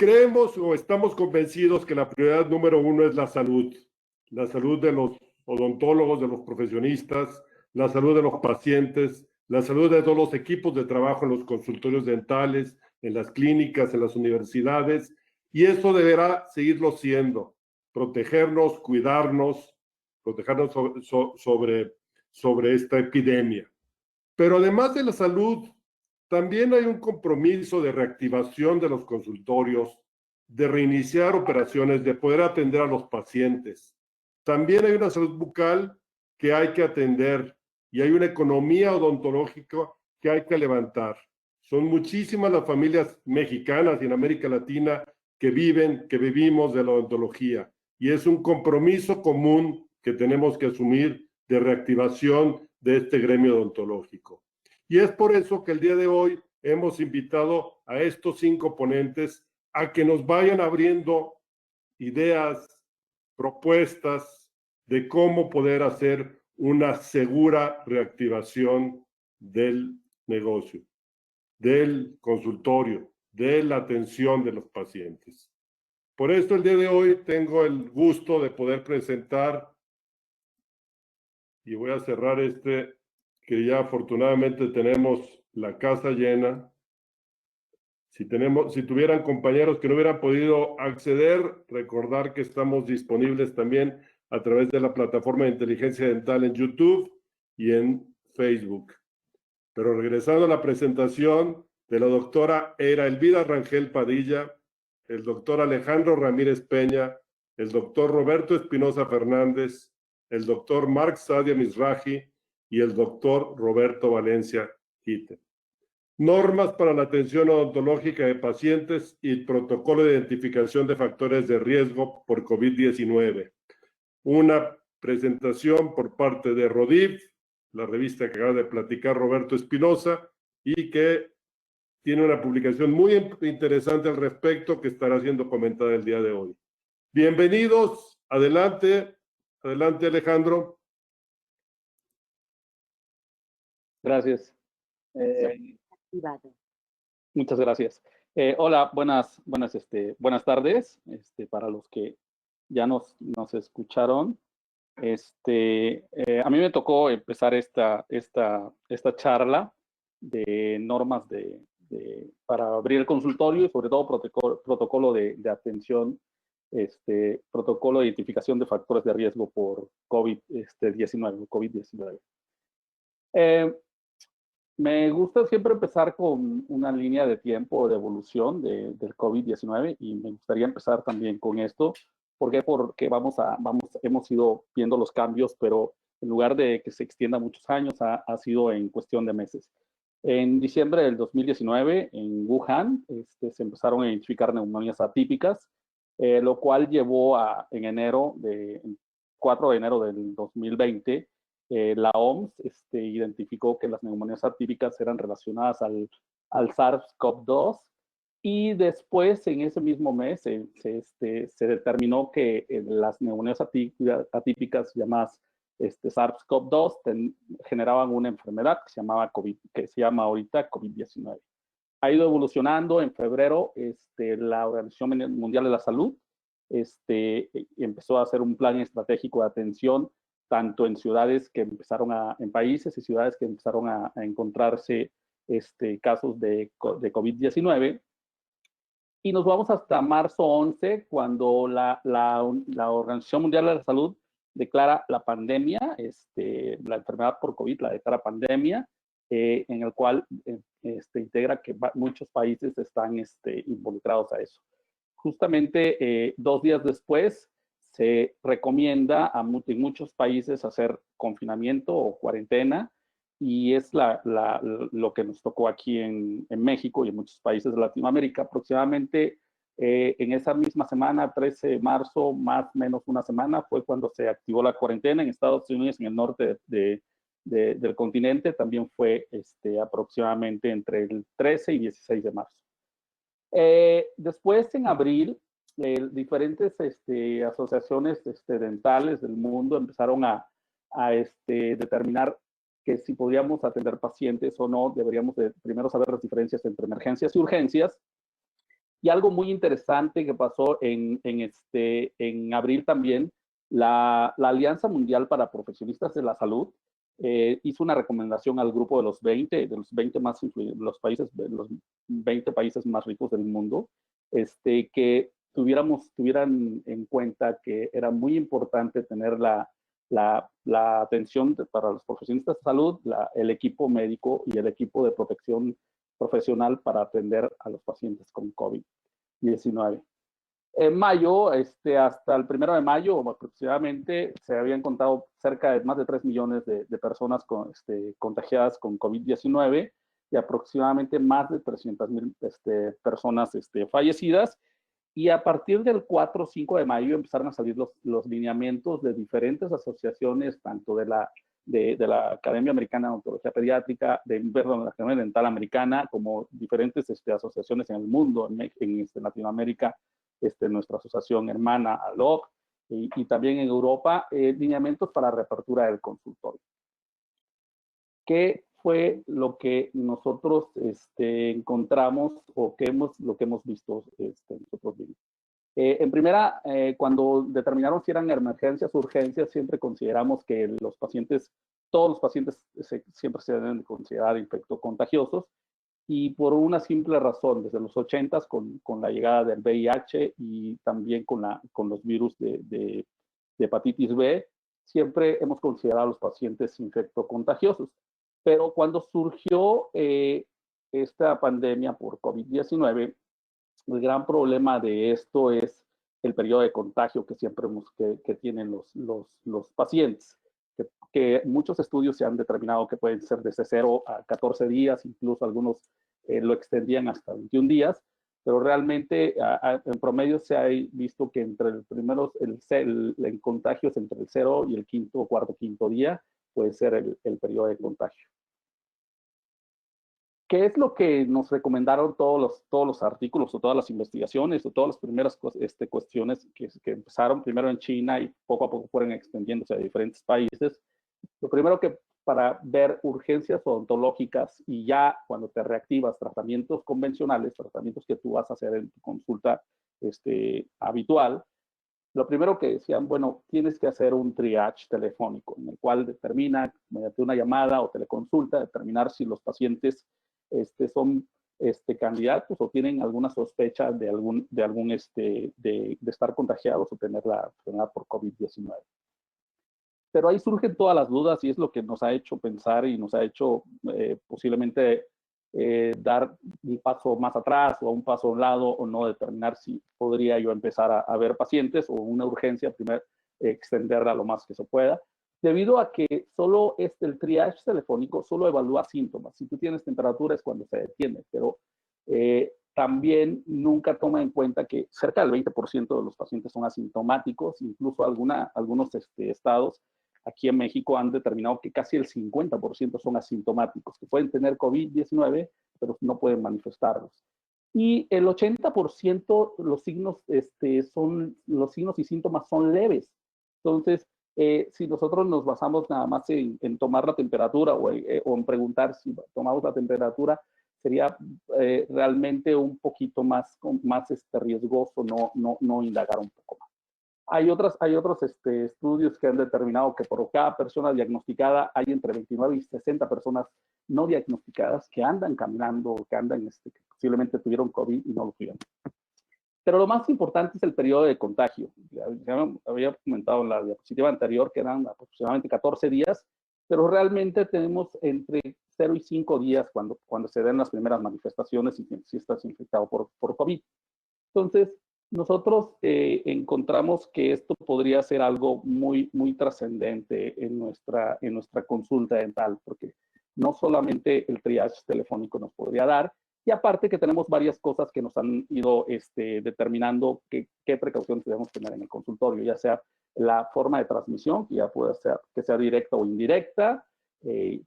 Creemos o estamos convencidos que la prioridad número uno es la salud de los odontólogos, de los profesionistas, la salud de los pacientes, la salud de todos los equipos de trabajo en los consultorios dentales, en las clínicas, en las universidades, y eso deberá seguirlo siendo, protegernos, cuidarnos, protegernos sobre esta epidemia. Pero además de la salud, también hay un compromiso de reactivación de los consultorios, de reiniciar operaciones, de poder atender a los pacientes. También hay una salud bucal que hay que atender y hay una economía odontológica que hay que levantar. Son muchísimas las familias mexicanas y en América Latina que vivimos de la odontología, y es un compromiso común que tenemos que asumir de reactivación de este gremio odontológico. Y es por eso que el día de hoy hemos invitado a estos 5 ponentes a que nos vayan abriendo ideas, propuestas de cómo poder hacer una segura reactivación del negocio, del consultorio, de la atención de los pacientes. Por esto el día de hoy tengo el gusto de poder presentar, y voy a cerrar que ya afortunadamente tenemos la casa llena. Si tuvieran compañeros que no hubieran podido acceder, recordar que estamos disponibles también a través de la plataforma de inteligencia dental en YouTube y en Facebook. Pero regresando a la presentación de la doctora Era Elvira Rangel Padilla, el doctor Alejandro Ramírez Peña, el doctor Roberto Espinosa Fernández, el doctor Marc Sadia Mizrahi y el doctor Roberto Valencia Hite. Normas para la atención odontológica de pacientes y el protocolo de identificación de factores de riesgo por COVID-19. Una presentación por parte de RODIF, la revista que acaba de platicar Roberto Espinosa, y que tiene una publicación muy interesante al respecto que estará siendo comentada el día de hoy. Bienvenidos, adelante Alejandro. Gracias. Muchas gracias. Hola, buenas tardes. Para los que ya nos escucharon, a mí me tocó empezar esta charla de normas para abrir el consultorio y sobre todo protocolo de atención, protocolo de identificación de factores de riesgo por COVID-19. Me gusta siempre empezar con una línea de tiempo de evolución del COVID-19 y me gustaría empezar también con esto. ¿Por qué? Porque hemos ido viendo los cambios, pero en lugar de que se extienda muchos años, ha sido en cuestión de meses. En diciembre del 2019, en Wuhan, se empezaron a identificar neumonías atípicas, lo cual llevó en 4 de enero del 2020, la OMS identificó que las neumonías atípicas eran relacionadas al SARS-CoV-2 y después en ese mismo mes se determinó que las neumonías atípicas llamadas SARS-CoV-2 generaban una enfermedad que se llama ahorita COVID-19. Ha ido evolucionando. En febrero la Organización Mundial de la Salud empezó a hacer un plan estratégico de atención tanto en ciudades que en países y ciudades que empezaron a encontrarse casos de COVID-19. Y nos vamos hasta marzo 11, cuando la Organización Mundial de la Salud declara la pandemia, la enfermedad por COVID la declara pandemia, en el cual integra que muchos países están involucrados a eso. Justamente 2 días después, se recomienda en muchos países hacer confinamiento o cuarentena, y es lo que nos tocó aquí en México y en muchos países de Latinoamérica. Aproximadamente en esa misma semana, 13 de marzo, más o menos una semana, fue cuando se activó la cuarentena en Estados Unidos, en el norte del continente. También fue aproximadamente entre el 13 y 16 de marzo. Después, en abril, diferentes asociaciones dentales del mundo empezaron a determinar que si podíamos atender pacientes o no, deberíamos primero saber las diferencias entre emergencias y urgencias. Y algo muy interesante que pasó en abril también, la Alianza Mundial para Profesionistas de la Salud hizo una recomendación al grupo de los 20 más los países, de los 20 países más ricos del mundo, que tuvieran en cuenta que era muy importante tener la atención para los profesionistas de salud, el equipo médico y el equipo de protección profesional para atender a los pacientes con COVID-19. En mayo, hasta el 1 de mayo aproximadamente, se habían contado cerca de más de 3 millones de personas contagiadas con COVID-19 y aproximadamente más de 300,000 personas fallecidas. Y a partir del 4 o 5 de mayo empezaron a salir los lineamientos de diferentes asociaciones, tanto de la Academia Americana de Odontología Pediátrica, de la Academia Dental Americana, como diferentes asociaciones en el mundo, en Latinoamérica, nuestra asociación hermana, ALOC, y también en Europa, lineamientos para reapertura del consultorio. ¿Qué fue lo que nosotros encontramos o lo que hemos visto nosotros mismos? En primera, cuando determinaron si eran emergencias o urgencias, siempre consideramos que todos los pacientes siempre se deben considerar infectocontagiosos, y por una simple razón, desde los 80s con la llegada del VIH y también con los virus de hepatitis B, siempre hemos considerado a los pacientes infectocontagiosos. Pero cuando surgió esta pandemia por COVID-19, el gran problema de esto es el periodo de contagio que siempre que tienen los pacientes, que muchos estudios se han determinado que pueden ser desde 0 a 14 días, incluso algunos lo extendían hasta 21 días, pero realmente en promedio se ha visto que entre el contagio es entre el 0 y el cuarto, quinto día, puede ser el periodo de contagio. ¿Qué es lo que nos recomendaron todos los artículos o todas las investigaciones o todas las primeras cuestiones que empezaron primero en China y poco a poco fueron extendiéndose a diferentes países? Lo primero, que para ver urgencias odontológicas y ya cuando te reactivas tratamientos convencionales, tratamientos que tú vas a hacer en tu consulta habitual, lo primero que decían, bueno, tienes que hacer un triage telefónico en el cual determina, mediante una llamada o teleconsulta, determinar si los pacientes son candidatos o tienen alguna sospecha de estar contagiados o tener la enfermedad por COVID-19. Pero ahí surgen todas las dudas y es lo que nos ha hecho pensar y nos ha hecho posiblemente dar un paso más atrás o un paso a un lado, o no determinar si podría yo empezar a ver pacientes o una urgencia, primero extenderla lo más que se pueda, debido a que solo el triage telefónico solo evalúa síntomas. Si tú tienes temperatura es cuando se detiene, pero también nunca toma en cuenta que cerca del 20% de los pacientes son asintomáticos, incluso algunos estados aquí en México han determinado que casi el 50% son asintomáticos, que pueden tener COVID-19, pero no pueden manifestarlos. Y el 80% los signos y síntomas son leves. Entonces, si nosotros nos basamos nada más en tomar la temperatura o en preguntar si tomamos la temperatura, sería realmente un poquito más riesgoso no indagar un poco más. Hay otros estudios que han determinado que por cada persona diagnosticada hay entre 29 y 60 personas no diagnosticadas que andan caminando, que posiblemente tuvieron COVID y no lo tuvieron. Pero lo más importante es el periodo de contagio. Ya había comentado en la diapositiva anterior que eran aproximadamente 14 días, pero realmente tenemos entre 0 y 5 días cuando se den las primeras manifestaciones y si estás infectado por COVID. Entonces, nosotros encontramos que esto podría ser algo muy, muy trascendente en nuestra consulta dental, porque no solamente el triage telefónico nos podría dar, y aparte que tenemos varias cosas que nos han ido determinando qué precauciones debemos tener en el consultorio, ya sea la forma de transmisión, que ya puede ser que sea directa o indirecta,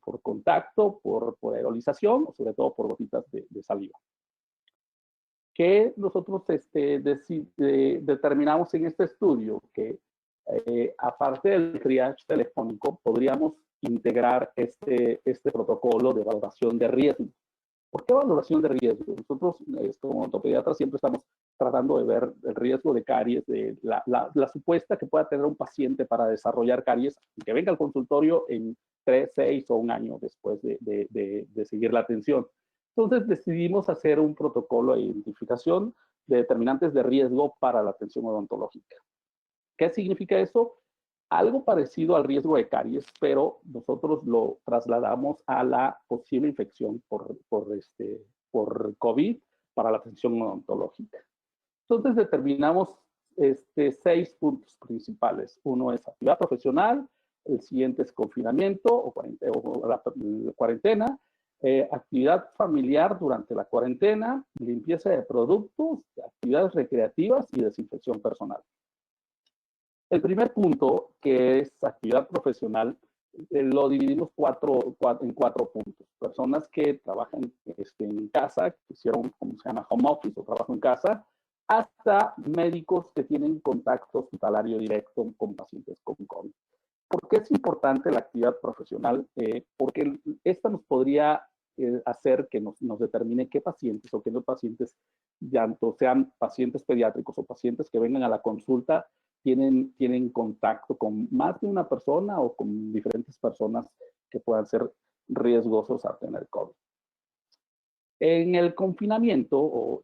por contacto, por aerolización, o sobre todo por gotitas de saliva. Que nosotros determinamos en este estudio que aparte del triage telefónico podríamos integrar este protocolo de valoración de riesgo. ¿Por qué valoración de riesgo? Nosotros, como odontopediatras, siempre estamos tratando de ver el riesgo de caries, de la supuesta que pueda tener un paciente para desarrollar caries, que venga al consultorio en 3, 6 o un año después de seguir la atención. Entonces decidimos hacer un protocolo de identificación de determinantes de riesgo para la atención odontológica. ¿Qué significa eso? Algo parecido al riesgo de caries, pero nosotros lo trasladamos a la posible infección por COVID para la atención odontológica. Entonces determinamos 6 puntos principales. Uno es actividad profesional, el siguiente es confinamiento o cuarentena, actividad familiar durante la cuarentena, limpieza de productos, actividades recreativas y desinfección personal. El primer punto, que es actividad profesional, lo dividimos en cuatro puntos. Personas que trabajan en casa, que hicieron, como se llama, home office o trabajo en casa, hasta médicos que tienen contacto hospitalario directo con pacientes con COVID. ¿Por qué es importante la actividad profesional? Porque esta nos podría hacer que nos determine qué pacientes o qué no pacientes, tanto sean pacientes pediátricos o pacientes que vengan a la consulta, tienen contacto con más de una persona o con diferentes personas que puedan ser riesgosos a tener COVID. En el confinamiento,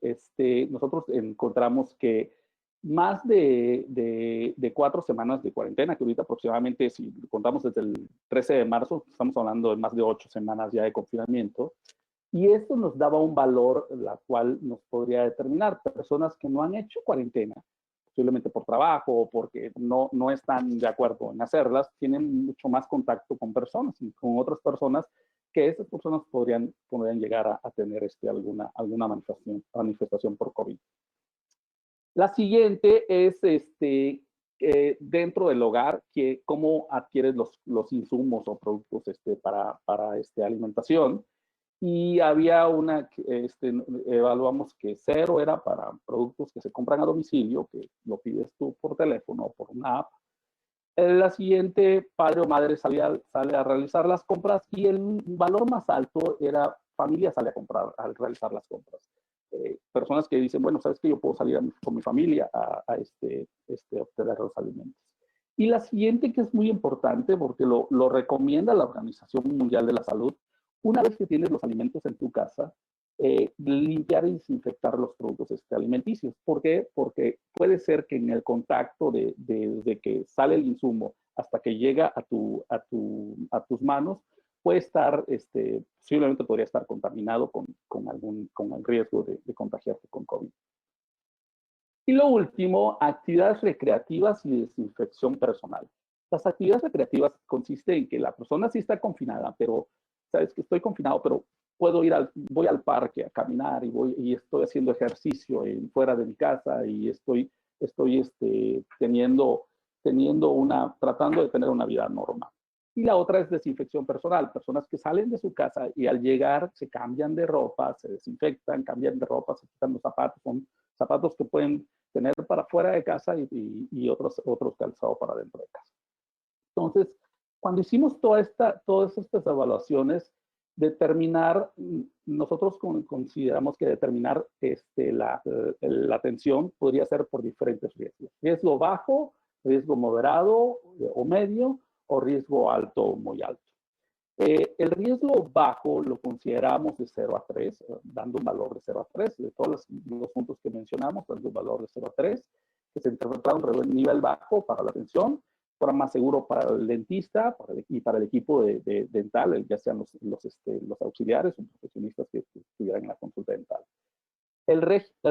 nosotros encontramos que más de 4 semanas de cuarentena, que ahorita aproximadamente, si contamos desde el 13 de marzo, estamos hablando de más de 8 semanas ya de confinamiento, y esto nos daba un valor, la cual nos podría determinar personas que no han hecho cuarentena, posiblemente por trabajo o porque no están de acuerdo en hacerlas, tienen mucho más contacto con personas y con otras personas, que esas personas podrían llegar a tener alguna manifestación por COVID. La siguiente es dentro del hogar, cómo adquieres los insumos o productos para alimentación. Y había evaluamos que 0 era para productos que se compran a domicilio, que lo pides tú por teléfono o por una app. La siguiente, padre o madre sale a realizar las compras, y el valor más alto era familia sale a realizar las compras. Personas que dicen, bueno, sabes que yo puedo salir con mi familia a obtener los alimentos. Y la siguiente, que es muy importante porque lo recomienda la Organización Mundial de la Salud, una vez que tienes los alimentos en tu casa, limpiar y desinfectar los productos alimenticios. ¿Por qué? Porque puede ser que en el contacto de que sale el insumo hasta que llega a tus manos, puede estar, posiblemente podría estar contaminado con el riesgo de contagiarse con COVID. Y lo último, actividades recreativas y desinfección personal. Las actividades recreativas consisten en que la persona sí está confinada, pero sabes que estoy confinado, pero voy al parque a caminar y estoy haciendo ejercicio fuera de mi casa y estoy tratando de tener una vida normal. Y la otra es desinfección personal, personas que salen de su casa y al llegar se cambian de ropa, se desinfectan, cambian de ropa, se quitan los zapatos, son zapatos que pueden tener para fuera de casa y otros calzados para dentro de casa. Entonces, cuando hicimos todas estas evaluaciones, nosotros consideramos que determinar la atención podría ser por diferentes riesgos. Riesgo bajo, riesgo moderado o medio, o riesgo alto o muy alto. El riesgo bajo lo consideramos de 0 a 3, dando un valor de 0 a 3, de todos los puntos que mencionamos, dando un valor de 0 a 3, que se interpreta un nivel bajo para la atención, fuera más seguro para el dentista y para el equipo dental, ya sean los auxiliares o profesionistas que estuvieran en la consulta dental. El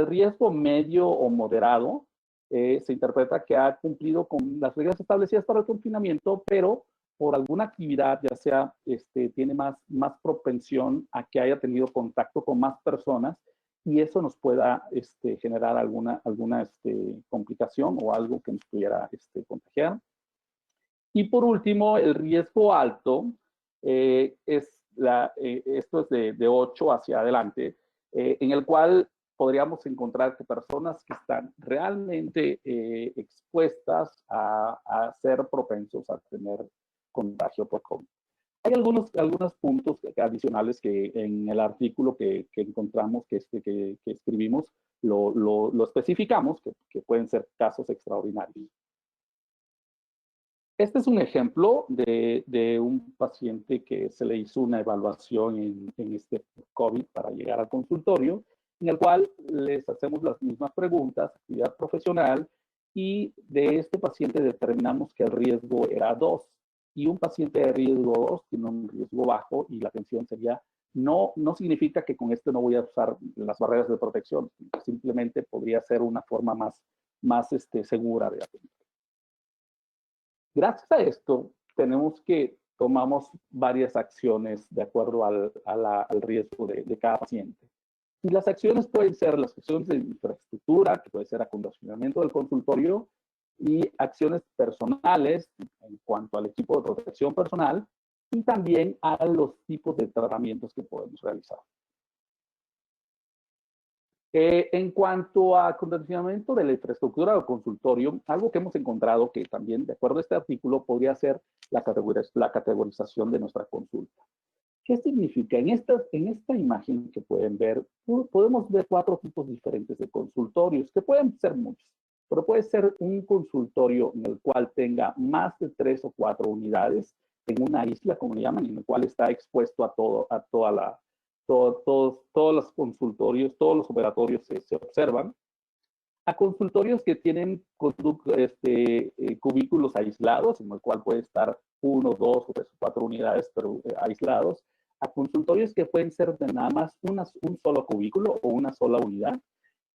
riesgo medio o moderado se interpreta que ha cumplido con las reglas establecidas para el confinamiento, pero por alguna actividad, ya sea tiene más propensión a que haya tenido contacto con más personas, y eso nos pueda generar alguna complicación o algo que nos pudiera contagiar. Y por último, el riesgo alto, esto es de 8 hacia adelante, en el cual podríamos encontrar que personas que están realmente expuestas a ser propensos a tener contagio por COVID. Hay algunos puntos adicionales que en el artículo que encontramos, que escribimos, lo especificamos, que pueden ser casos extraordinarios. Este es un ejemplo de un paciente que se le hizo una evaluación en este COVID para llegar al consultorio, en el cual les hacemos las mismas preguntas, actividad profesional, y de este paciente determinamos que el riesgo era 2. Y un paciente de riesgo 2 tiene un riesgo bajo y la atención sería, no significa que con este no voy a usar las barreras de protección, simplemente podría ser una forma más segura de atender. Gracias a esto, tomamos varias acciones de acuerdo al riesgo de cada paciente. Y las acciones pueden ser las acciones de infraestructura, que puede ser acondicionamiento del consultorio, y acciones personales en cuanto al equipo de protección personal, y también a los tipos de tratamientos que podemos realizar. En cuanto a acondicionamiento de la infraestructura del consultorio, algo que hemos encontrado que también, de acuerdo a este artículo, podría ser la categorización de nuestra consulta. ¿Qué significa? En esta imagen que pueden ver, podemos ver 4 tipos diferentes de consultorios, que pueden ser muchos, pero puede ser un consultorio en el cual tenga más de 3 o 4 unidades en una isla, como le llaman, en el cual está expuesto a todos los consultorios, todos los operatorios se observan, a consultorios que tienen cubículos aislados, en el cual puede estar 1, 2 o 3 o 4 unidades, pero aislados, a consultorios que pueden ser de nada más un solo cubículo o una sola unidad,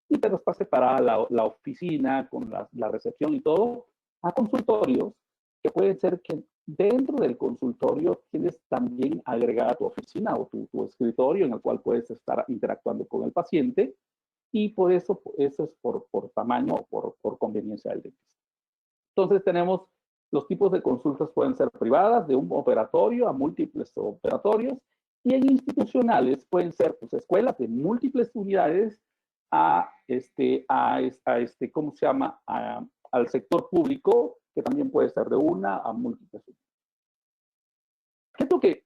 y pero está separada la oficina con la recepción y todo, a consultorios que pueden ser que dentro del consultorio tienes también agregada tu oficina o tu escritorio en el cual puedes estar interactuando con el paciente, y por eso es por tamaño o por conveniencia del dentista. Entonces tenemos los tipos de consultas pueden ser privadas, de un operatorio a múltiples operatorios, y en institucionales pueden ser pues, escuelas de múltiples unidades ¿cómo se llama? Al sector público, que también puede ser de una a múltiples unidades. ¿Qué es lo que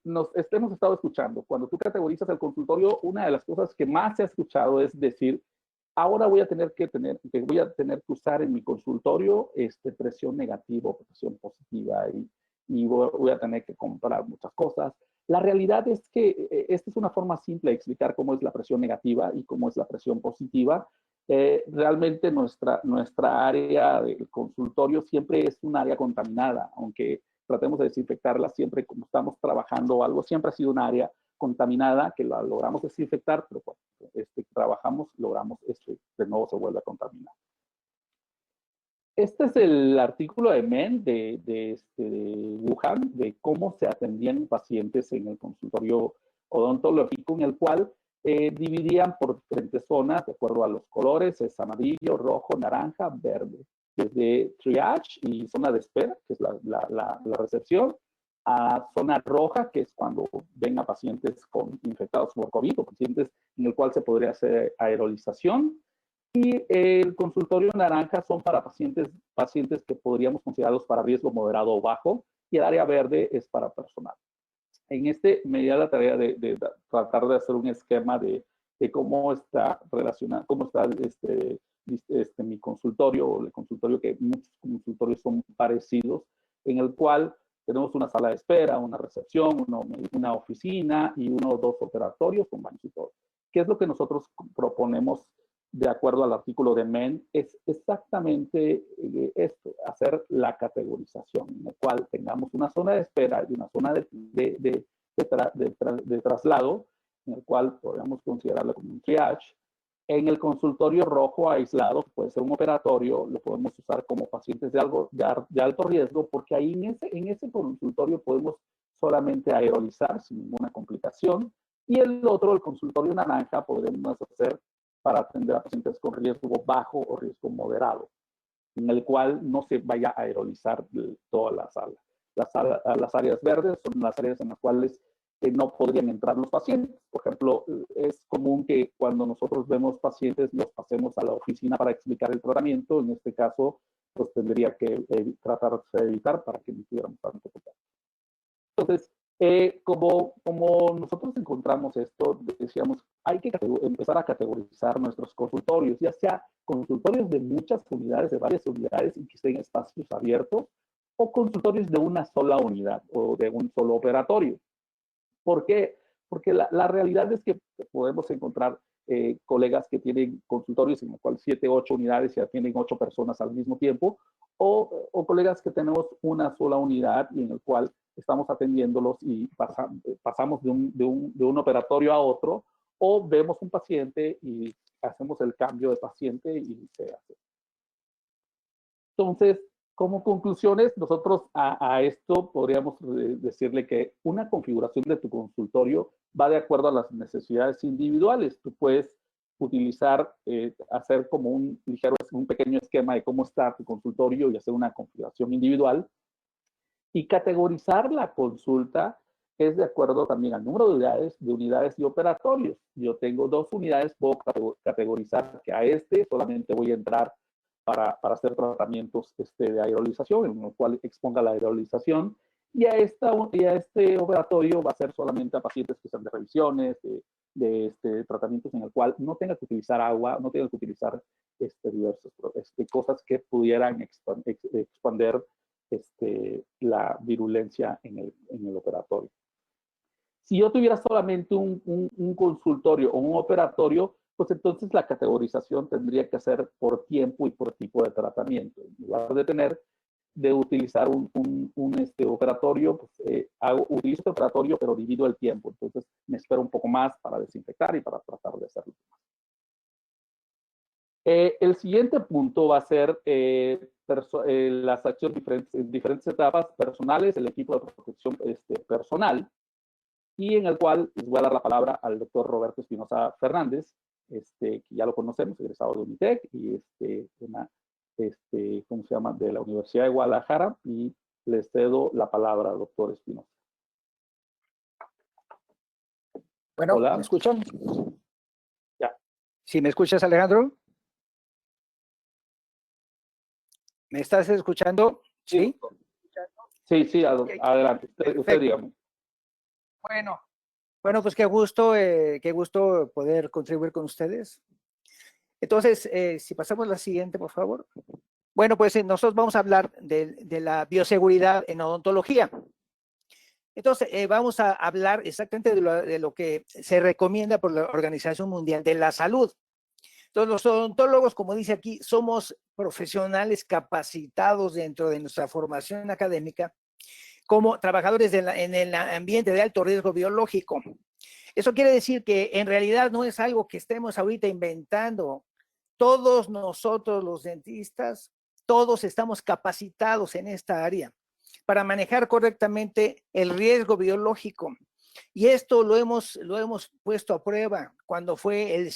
hemos estado escuchando? Cuando tú categorizas el consultorio, una de las cosas que más se ha escuchado es decir, ahora voy a tener que usar en mi consultorio presión negativa o presión positiva y voy a tener que comprar muchas cosas. La realidad es que esta es una forma simple de explicar cómo es la presión negativa y cómo es la presión positiva. Realmente nuestra área del consultorio siempre es un área contaminada, aunque tratemos de desinfectarla siempre como estamos trabajando algo, siempre ha sido un área contaminada que la logramos desinfectar, pero cuando trabajamos, logramos de nuevo se vuelve a contaminar. Este es el artículo de Men de Wuhan, de cómo se atendían pacientes en el consultorio odontológico, en el cual dividían por diferentes zonas, de acuerdo a los colores, es amarillo, rojo, naranja, verde. Desde triage y zona de espera, que es la recepción, a zona roja, que es cuando vengan pacientes infectados por COVID o pacientes en el cual se podría hacer aerolización. Y el consultorio naranja son para pacientes que podríamos considerarlos para riesgo moderado o bajo, y el área verde es para personal. En me dio la tarea de tratar de hacer un esquema de cómo está relacionado, cómo está mi consultorio, o el consultorio, que muchos consultorios son parecidos, en el cual tenemos una sala de espera, una recepción, una oficina y 1 o 2 operatorios con baños y todo. ¿Qué es lo que nosotros proponemos de acuerdo al artículo de Men? Es exactamente esto, hacer la categorización, en la cual tengamos una zona de espera y una zona de traslado, en el cual podríamos considerarlo como un triage. En el consultorio rojo aislado, que puede ser un operatorio, lo podemos usar como pacientes de alto riesgo, porque ahí en ese consultorio podemos solamente aerolizar sin ninguna complicación. Y el consultorio naranja, podemos hacer para atender a pacientes con riesgo bajo o riesgo moderado, en el cual no se vaya a aerolizar toda la sala. Las áreas verdes son las áreas en las cuales no podrían entrar los pacientes. Por ejemplo, es común que cuando nosotros vemos pacientes los pasemos a la oficina para explicar el tratamiento. En este caso, pues tendría que tratar de evitar para que no tuviéramos tanto contacto. Entonces, Como nosotros encontramos esto, decíamos, hay que empezar a categorizar nuestros consultorios, ya sea consultorios de muchas unidades, de varias unidades y que estén en espacios abiertos, o consultorios de una sola unidad o de un solo operatorio. ¿Por qué? Porque la realidad es que podemos encontrar colegas que tienen consultorios en los cuales 7, 8 unidades y atienden 8 personas al mismo tiempo, o colegas que tenemos una sola unidad y en el cual estamos atendiéndolos y pasamos de un operatorio a otro, o vemos un paciente y hacemos el cambio de paciente y se hace. Entonces, como conclusiones, nosotros a esto podríamos decirle que una configuración de tu consultorio va de acuerdo a las necesidades individuales. Tú puedes utilizar, hacer como un pequeño esquema de cómo está tu consultorio y hacer una configuración individual. Y categorizar la consulta es de acuerdo también al número de unidades y operatorios. Yo tengo 2 unidades, puedo categorizar que a solamente voy a entrar para hacer tratamientos de aerolización, en el cual exponga la aerolización, y a este operatorio va a ser solamente a pacientes que sean de revisiones, de tratamientos en el cual no tenga que utilizar agua, no tenga que utilizar diversas cosas que pudieran expander la virulencia en el operatorio. Si yo tuviera solamente un consultorio o un operatorio, pues entonces la categorización tendría que ser por tiempo y por tipo de tratamiento. En lugar de utilizar un operatorio, pues, utilizo este operatorio, pero divido el tiempo. Entonces me espero un poco más para desinfectar y para tratar de hacerlo. El siguiente punto va a ser las acciones en diferentes etapas personales, el equipo de protección personal, y en el cual les voy a dar la palabra al doctor Roberto Espinosa Fernández, que ya lo conocemos, egresado de UNITEC y ¿cómo se llama? De la Universidad de Guadalajara, y les cedo la palabra al doctor Espinosa. Bueno, Hola. ¿me escuchan? Ya. ¿Sí me escuchas, Alejandro? ¿Me estás escuchando? ¿Sí? Sí, adelante. Usted dígame. Bueno, pues qué gusto poder contribuir con ustedes. Entonces, si pasamos a la siguiente, por favor. Bueno, pues nosotros vamos a hablar de la bioseguridad en odontología. Entonces, vamos a hablar exactamente de lo que se recomienda por la Organización Mundial de la Salud. Entonces, los odontólogos, como dice aquí, somos profesionales capacitados dentro de nuestra formación académica como trabajadores en el ambiente de alto riesgo biológico. Eso quiere decir que en realidad no es algo que estemos ahorita inventando. Todos nosotros los dentistas, todos estamos capacitados en esta área para manejar correctamente el riesgo biológico. Y esto lo hemos puesto a prueba cuando fue el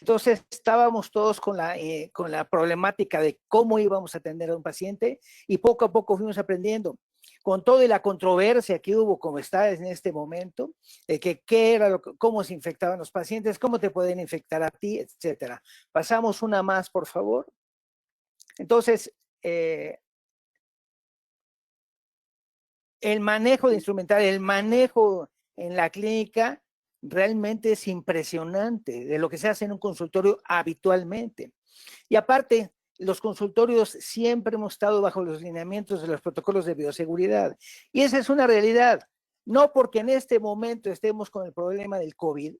Entonces estábamos todos con la problemática de cómo íbamos a atender a un paciente y poco a poco fuimos aprendiendo. Con toda la controversia que hubo, como está en este momento, de que qué era cómo se infectaban los pacientes, cómo te pueden infectar a ti, etcétera. Pasamos una más, por favor. Entonces, el manejo de instrumental, el manejo en la clínica realmente es impresionante de lo que se hace en un consultorio habitualmente. Y aparte, los consultorios siempre hemos estado bajo los lineamientos de los protocolos de bioseguridad. Y esa es una realidad. No porque en este momento estemos con el problema del COVID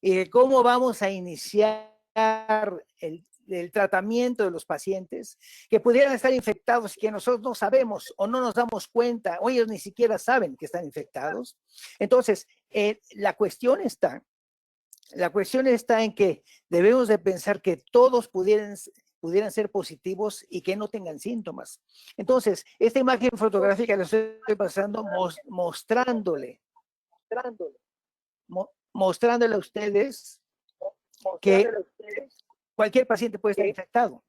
y de cómo vamos a iniciar el tratamiento de los pacientes que pudieran estar infectados y que nosotros no sabemos o no nos damos cuenta, o ellos ni siquiera saben que están infectados. Entonces, la cuestión está en que debemos de pensar que todos pudieran ser positivos y que no tengan síntomas. Entonces, esta imagen fotográfica la estoy pasando mostrándole a ustedes que cualquier paciente puede estar infectado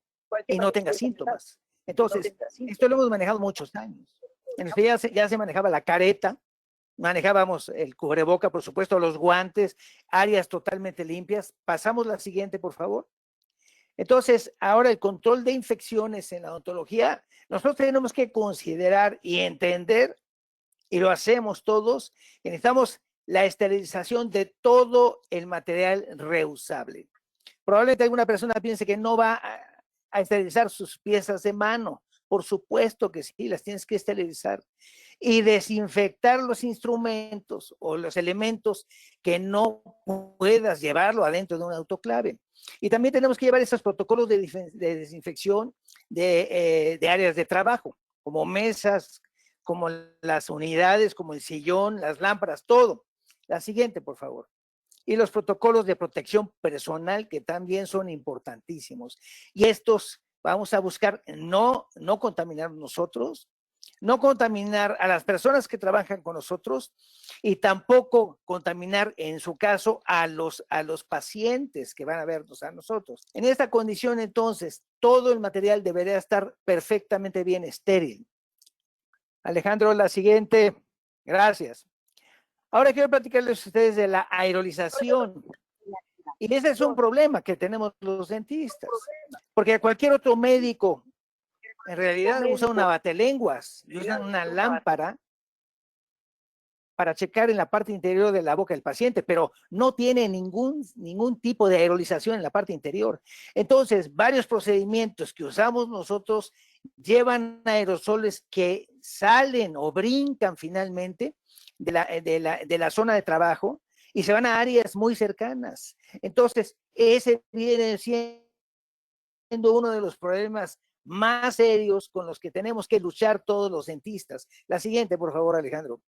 y no tenga síntomas. Entonces, esto lo hemos manejado muchos años. En los que ya se manejaba la careta, manejábamos el cubreboca, por supuesto, los guantes, áreas totalmente limpias. Pasamos la siguiente, por favor. Entonces, ahora el control de infecciones en la odontología, nosotros tenemos que considerar y entender y lo hacemos todos, y necesitamos la esterilización de todo el material reusable. Probablemente alguna persona piense que no va a esterilizar sus piezas de mano. Por supuesto que sí, las tienes que esterilizar. Y desinfectar los instrumentos o los elementos que no puedas llevarlo adentro de un autoclave. Y también tenemos que llevar esos protocolos de desinfección de áreas de trabajo, como mesas, como las unidades, como el sillón, las lámparas, todo. La siguiente, por favor. Y los protocolos de protección personal, que también son importantísimos. Y estos vamos a buscar no contaminar nosotros, no contaminar a las personas que trabajan con nosotros y tampoco contaminar, en su caso, a los pacientes que van a vernos a nosotros. En esta condición, entonces, todo el material debería estar perfectamente bien estéril. Alejandro, la siguiente. Gracias. Ahora quiero platicarles a ustedes de la aerolización. Y ese es un problema que tenemos los dentistas, porque cualquier otro médico en realidad usa una batelenguas y usan una lámpara para checar en la parte interior de la boca del paciente, pero no tiene ningún tipo de aerolización en la parte interior. Entonces, varios procedimientos que usamos nosotros llevan aerosoles que salen o brincan finalmente de la zona de trabajo y se van a áreas muy cercanas. Entonces, ese viene siendo uno de los problemas más serios con los que tenemos que luchar todos los dentistas. La siguiente, por favor, Alejandro.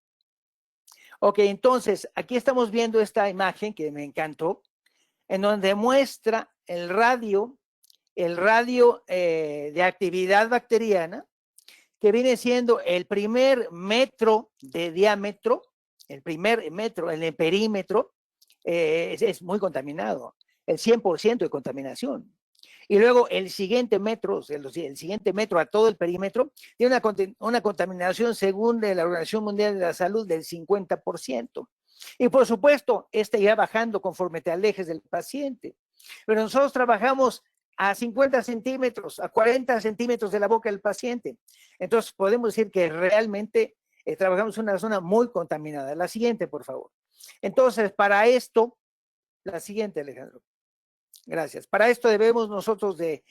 Ok, entonces, aquí estamos viendo esta imagen que me encantó, en donde muestra el radio de actividad bacteriana, que viene siendo el primer metro de diámetro, el primer metro en el perímetro, es muy contaminado, el 100% de contaminación. Y luego el siguiente metro, el siguiente metro a todo el perímetro, tiene una contaminación, según la Organización Mundial de la Salud, del 50%. Y por supuesto, este irá bajando conforme te alejes del paciente. Pero nosotros trabajamos a 50 centímetros, a 40 centímetros de la boca del paciente. Entonces podemos decir que realmente trabajamos en una zona muy contaminada. La siguiente, por favor. Entonces, para esto, la siguiente, Alejandro. Gracias. Para esto debemos nosotros de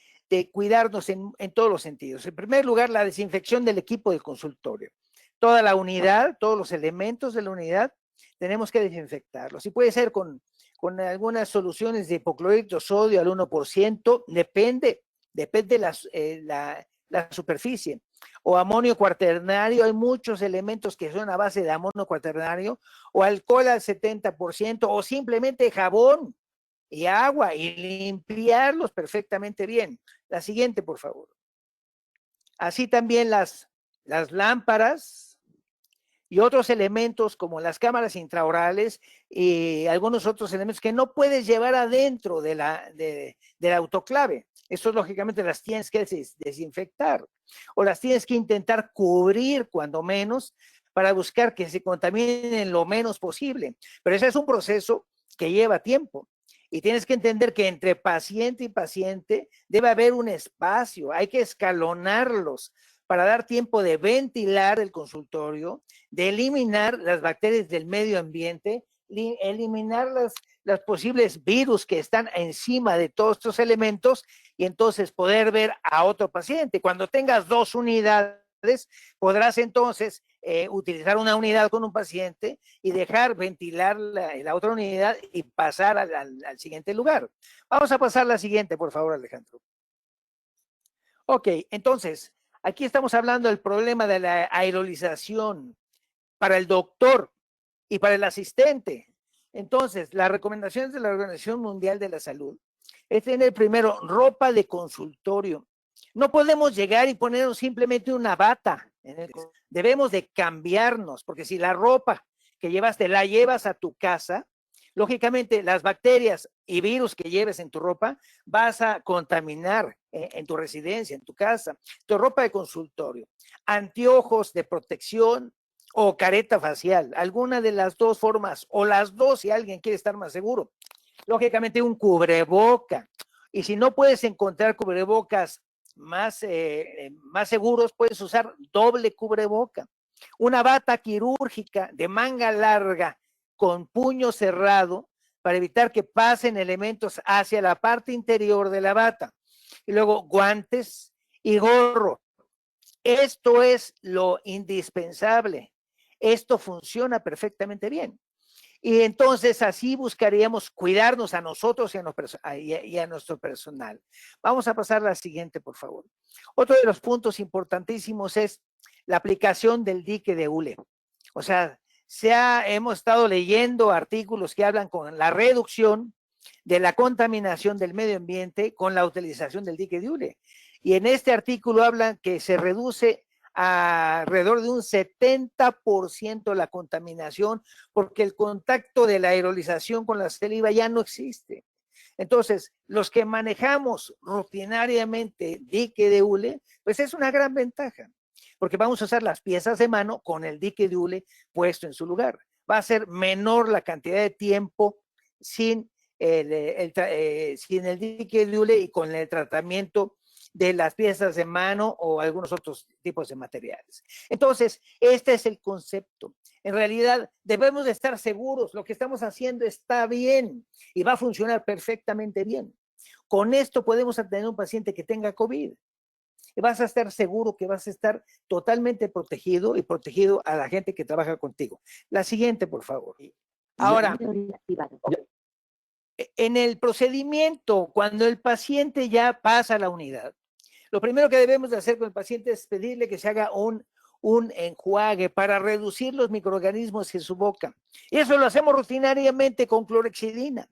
cuidarnos en todos los sentidos. En primer lugar, la desinfección del equipo del consultorio. Toda la unidad, todos los elementos de la unidad, tenemos que desinfectarlos. Y puede ser con algunas soluciones de hipoclorito de sodio al 1%, depende la superficie. O amonio cuaternario, hay muchos elementos que son a base de amonio cuaternario, o alcohol al 70%, o simplemente jabón y agua y limpiarlos perfectamente bien. La siguiente, por favor. Así también las lámparas y otros elementos como las cámaras intraorales y algunos otros elementos que no puedes llevar adentro del autoclave. Eso lógicamente las tienes que desinfectar o las tienes que intentar cubrir cuando menos para buscar que se contaminen lo menos posible. Pero ese es un proceso que lleva tiempo. Y tienes que entender que entre paciente y paciente debe haber un espacio, hay que escalonarlos para dar tiempo de ventilar el consultorio, de eliminar las bacterias del medio ambiente, eliminar las posibles virus que están encima de todos estos elementos y entonces poder ver a otro paciente. Cuando tengas 2 unidades, podrás entonces utilizar una unidad con un paciente y dejar ventilar la otra unidad y pasar al siguiente lugar. Vamos a pasar a la siguiente, por favor, Alejandro. Ok, entonces, aquí estamos hablando del problema de la aerolización para el doctor y para el asistente. Entonces, las recomendaciones de la Organización Mundial de la Salud es tener primero ropa de consultorio. No podemos llegar y ponernos simplemente una bata. Debemos de cambiarnos, porque si la ropa que llevaste la llevas a tu casa, lógicamente las bacterias y virus que lleves en tu ropa vas a contaminar en tu residencia, en tu casa. Tu ropa de consultorio, anteojos de protección o careta facial, alguna de las dos formas, o las dos si alguien quiere estar más seguro. Lógicamente un cubreboca. Y si no puedes encontrar cubrebocas más seguros, puedes usar doble cubreboca. una bata quirúrgica de manga larga con puño cerrado para evitar que pasen elementos hacia la parte interior de la bata. Y luego guantes y gorro. Esto es lo indispensable. Esto funciona perfectamente bien. Y entonces así buscaríamos cuidarnos a nosotros y a nuestro personal. Vamos a pasar a la siguiente, por favor. Otro de los puntos importantísimos es la aplicación del dique de hule. O sea, hemos estado leyendo artículos que hablan con la reducción de la contaminación del medio ambiente con la utilización del dique de hule. Y en este artículo hablan que se reduce a alrededor de un 70% la contaminación porque el contacto de la aerolización con la saliva ya no existe. Entonces, los que manejamos rutinariamente dique de hule, pues es una gran ventaja, porque vamos a usar las piezas de mano con el dique de hule puesto en su lugar. Va a ser menor la cantidad de tiempo sin el dique de hule y con el tratamiento de las piezas de mano o algunos otros tipos de materiales. Entonces, este es el concepto. En realidad, debemos de estar seguros, lo que estamos haciendo está bien y va a funcionar perfectamente bien. Con esto podemos tener un paciente que tenga COVID. Y vas a estar seguro que vas a estar totalmente protegido y protegido a la gente que trabaja contigo. La siguiente, por favor. Ahora, en el procedimiento, cuando el paciente ya pasa a la unidad, lo primero que debemos de hacer con el paciente es pedirle que se haga un enjuague para reducir los microorganismos en su boca. Y eso lo hacemos rutinariamente con clorhexidina.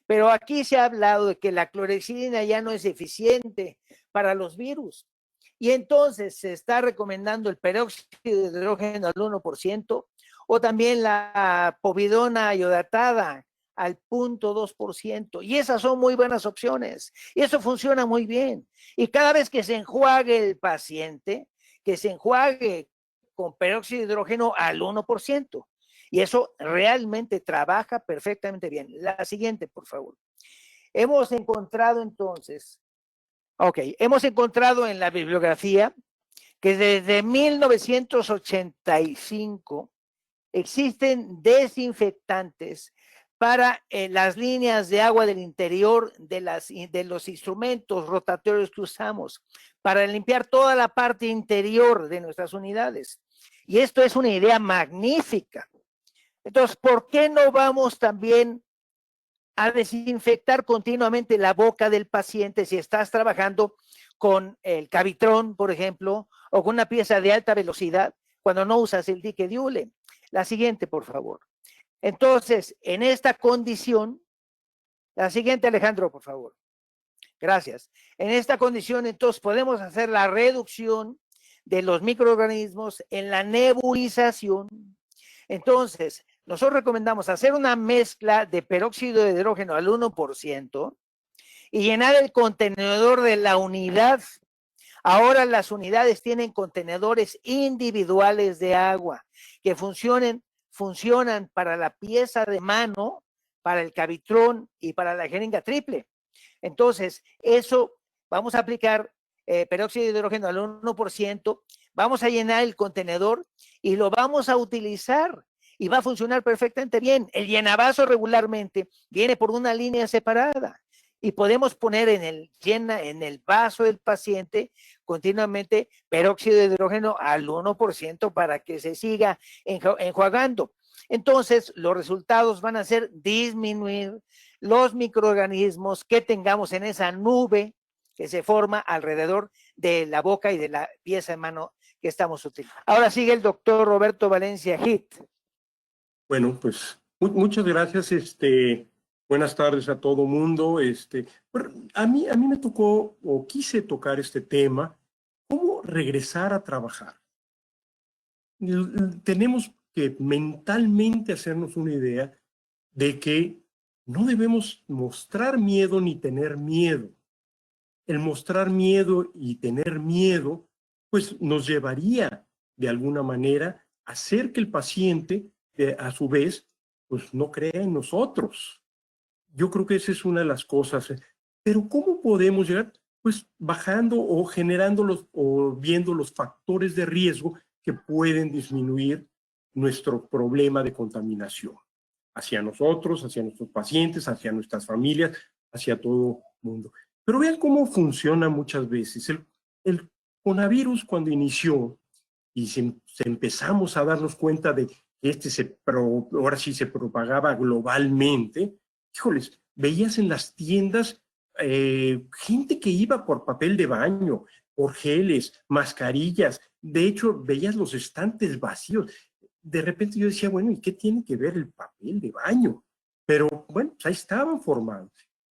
Pero aquí se ha hablado de que la clorhexidina ya no es eficiente para los virus. Y entonces se está recomendando el peróxido de hidrógeno al 1% o también la povidona iodatada al 0.2%. Y esas son muy buenas opciones. Y eso funciona muy bien. Y cada vez que se enjuague el paciente, que se enjuague con peróxido de hidrógeno al 1%. Y eso realmente trabaja perfectamente bien. La siguiente, por favor. Hemos encontrado entonces, hemos encontrado en la bibliografía que desde 1985 existen desinfectantes para las líneas de agua del interior de los instrumentos rotatorios que usamos para limpiar toda la parte interior de nuestras unidades. Y esto es una idea magnífica. Entonces, ¿por qué no vamos también a desinfectar continuamente la boca del paciente si estás trabajando con el cavitrón, por ejemplo, o con una pieza de alta velocidad cuando no usas el dique de hule? La siguiente, por favor. Entonces, en esta condición, la siguiente, Alejandro, por favor. Gracias. En esta condición, entonces, podemos hacer la reducción de los microorganismos en la nebulización. Entonces, nosotros recomendamos hacer una mezcla de peróxido de hidrógeno al 1% y llenar el contenedor de la unidad. Ahora las unidades tienen contenedores individuales de agua que funcionan para la pieza de mano, para el cavitrón y para la jeringa triple. Entonces, eso vamos a aplicar peróxido de hidrógeno al 1%, vamos a llenar el contenedor y lo vamos a utilizar y va a funcionar perfectamente bien. El llenavaso regularmente viene por una línea separada y podemos poner en el vaso del paciente continuamente peróxido de hidrógeno al 1% para que se siga enjuagando. Entonces, los resultados van a ser disminuir los microorganismos que tengamos en esa nube que se forma alrededor de la boca y de la pieza de mano que estamos utilizando. Ahora sigue el doctor Roberto Valencia Hit. Bueno, pues muchas gracias. Buenas tardes a todo mundo. A mí me tocó o quise tocar este tema, cómo regresar a trabajar. Tenemos que mentalmente hacernos una idea de que no debemos mostrar miedo ni tener miedo. El mostrar miedo y tener miedo, pues nos llevaría de alguna manera a hacer que el paciente, a su vez, pues no crea en nosotros. Yo creo que esa es una de las cosas. Pero ¿cómo podemos llegar? Pues bajando o generando o viendo los factores de riesgo que pueden disminuir nuestro problema de contaminación hacia nosotros, hacia nuestros pacientes, hacia nuestras familias, hacia todo el mundo. Pero vean cómo funciona muchas veces. El coronavirus, cuando inició y empezamos a darnos cuenta de que ahora sí se propagaba globalmente, híjoles, veías en las tiendas gente que iba por papel de baño, por geles, mascarillas. De hecho, veías los estantes vacíos. De repente yo decía, bueno, ¿y qué tiene que ver el papel de baño? Pero bueno, pues ahí estaban formados.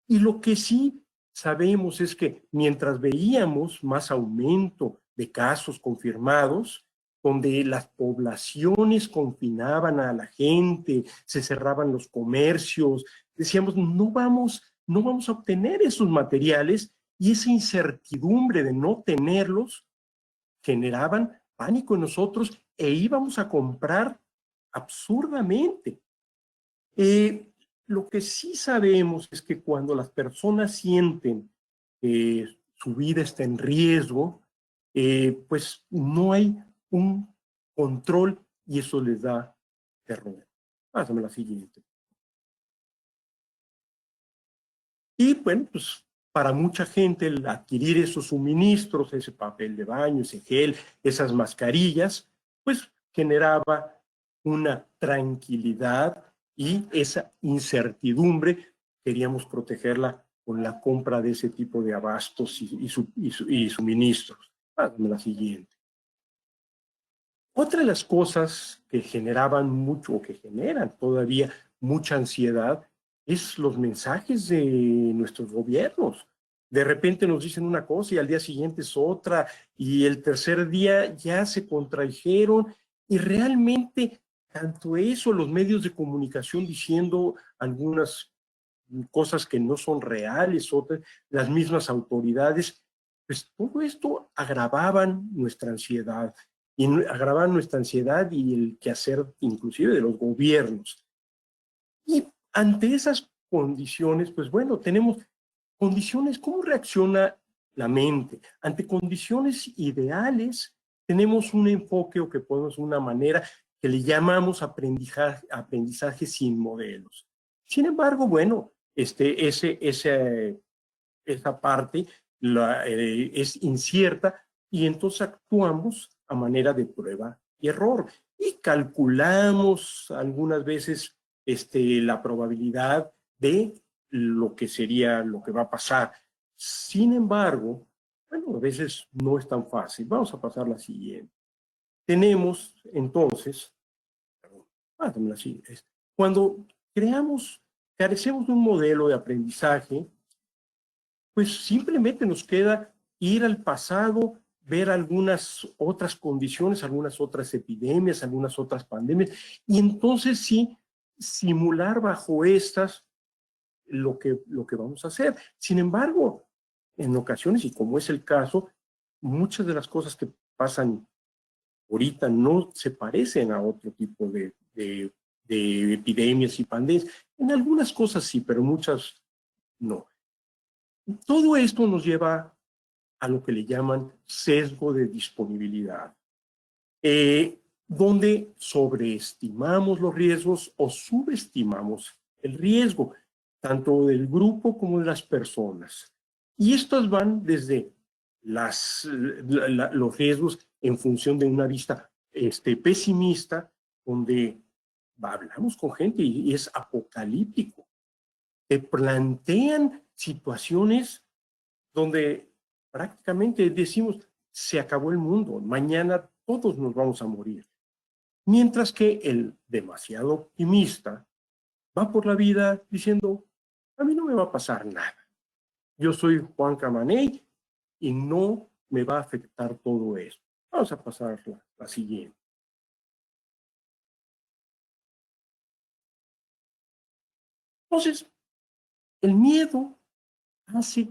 Y lo que sí sabemos es que mientras veíamos más aumento de casos confirmados, donde las poblaciones confinaban a la gente, se cerraban los comercios, decíamos, no vamos a obtener esos materiales, y esa incertidumbre de no tenerlos generaban pánico en nosotros e íbamos a comprar absurdamente. Lo que sí sabemos es que cuando las personas sienten que su vida está en riesgo, pues no hay un control y eso les da terror. Pásame la siguiente. Y bueno, pues para mucha gente el adquirir esos suministros, ese papel de baño, ese gel, esas mascarillas, pues generaba una tranquilidad y esa incertidumbre queríamos protegerla con la compra de ese tipo de abastos y suministros. Pásame la siguiente. Otra de las cosas que generaban mucho, o que generan todavía mucha ansiedad, es los mensajes de nuestros gobiernos. De repente nos dicen una cosa y al día siguiente es otra, y el tercer día ya se contradijeron, y realmente tanto eso, los medios de comunicación diciendo algunas cosas que no son reales, otras, las mismas autoridades, pues todo esto agravaban nuestra ansiedad, y agravaban nuestra ansiedad y el quehacer inclusive de los gobiernos. Y ante esas condiciones, pues bueno, tenemos condiciones, ¿cómo reacciona la mente? Ante condiciones ideales, tenemos un enfoque, o que podemos, una manera que le llamamos aprendizaje sin modelos. Sin embargo, bueno, esa parte es incierta, y entonces actuamos a manera de prueba y error. Y calculamos algunas veces la probabilidad de lo que sería, lo que va a pasar. Sin embargo, bueno, a veces no es tan fácil. Vamos a pasar a la siguiente. Tenemos entonces, cuando carecemos de un modelo de aprendizaje, pues simplemente nos queda ir al pasado, ver algunas otras condiciones, algunas otras epidemias, algunas otras pandemias, y entonces sí simular bajo estas lo que vamos a hacer. Sin embargo, en ocasiones, y como es el caso, muchas de las cosas que pasan ahorita no se parecen a otro tipo de epidemias y pandemias. En algunas cosas sí, pero muchas no. Todo esto nos lleva a lo que le llaman sesgo de disponibilidad, donde sobreestimamos los riesgos o subestimamos el riesgo, tanto del grupo como de las personas. Y estos van desde los riesgos en función de una vista pesimista, donde hablamos con gente y es apocalíptico. Te plantean situaciones donde prácticamente decimos, se acabó el mundo, mañana todos nos vamos a morir. Mientras que el demasiado optimista va por la vida diciendo, a mí no me va a pasar nada. Yo soy Juan Camaney y no me va a afectar todo esto. Vamos a pasar la siguiente. Entonces, el miedo hace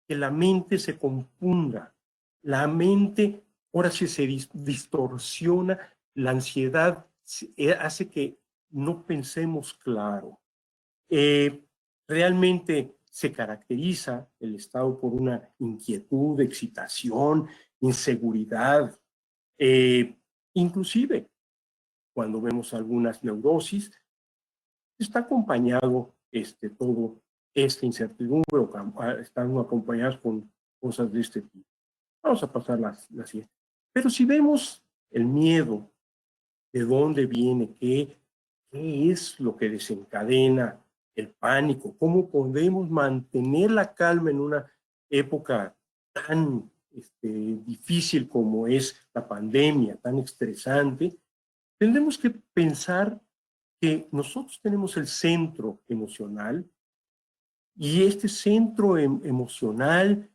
que la mente se confunda. La mente ahora sí se distorsiona, la ansiedad hace que no pensemos claro. Realmente se caracteriza el estado por una inquietud, excitación, inseguridad. Inclusive, cuando vemos algunas neurosis, está acompañado todo esta incertidumbre o están acompañadas con cosas de este tipo. Vamos a pasar la siguiente. Pero si vemos el miedo, de dónde viene, qué es lo que desencadena el pánico, cómo podemos mantener la calma en una época tan difícil como es la pandemia, tan estresante, tendremos que pensar que nosotros tenemos el centro emocional y este centro emocional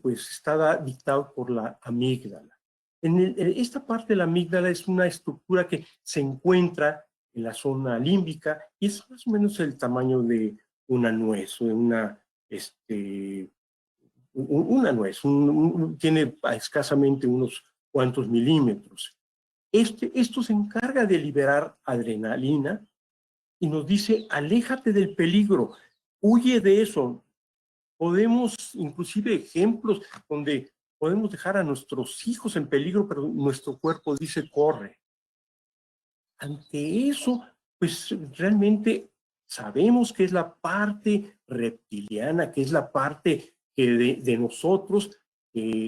pues está dictado por la amígdala. Esta parte de la amígdala es una estructura que se encuentra en la zona límbica y es más o menos el tamaño de una nuez, o de una nuez, tiene escasamente unos cuantos milímetros. Esto se encarga de liberar adrenalina y nos dice, aléjate del peligro, huye de eso. Podemos, inclusive ejemplos donde podemos dejar a nuestros hijos en peligro, pero nuestro cuerpo dice, corre. Ante eso, pues realmente sabemos que es la parte reptiliana, que es la parte que de nosotros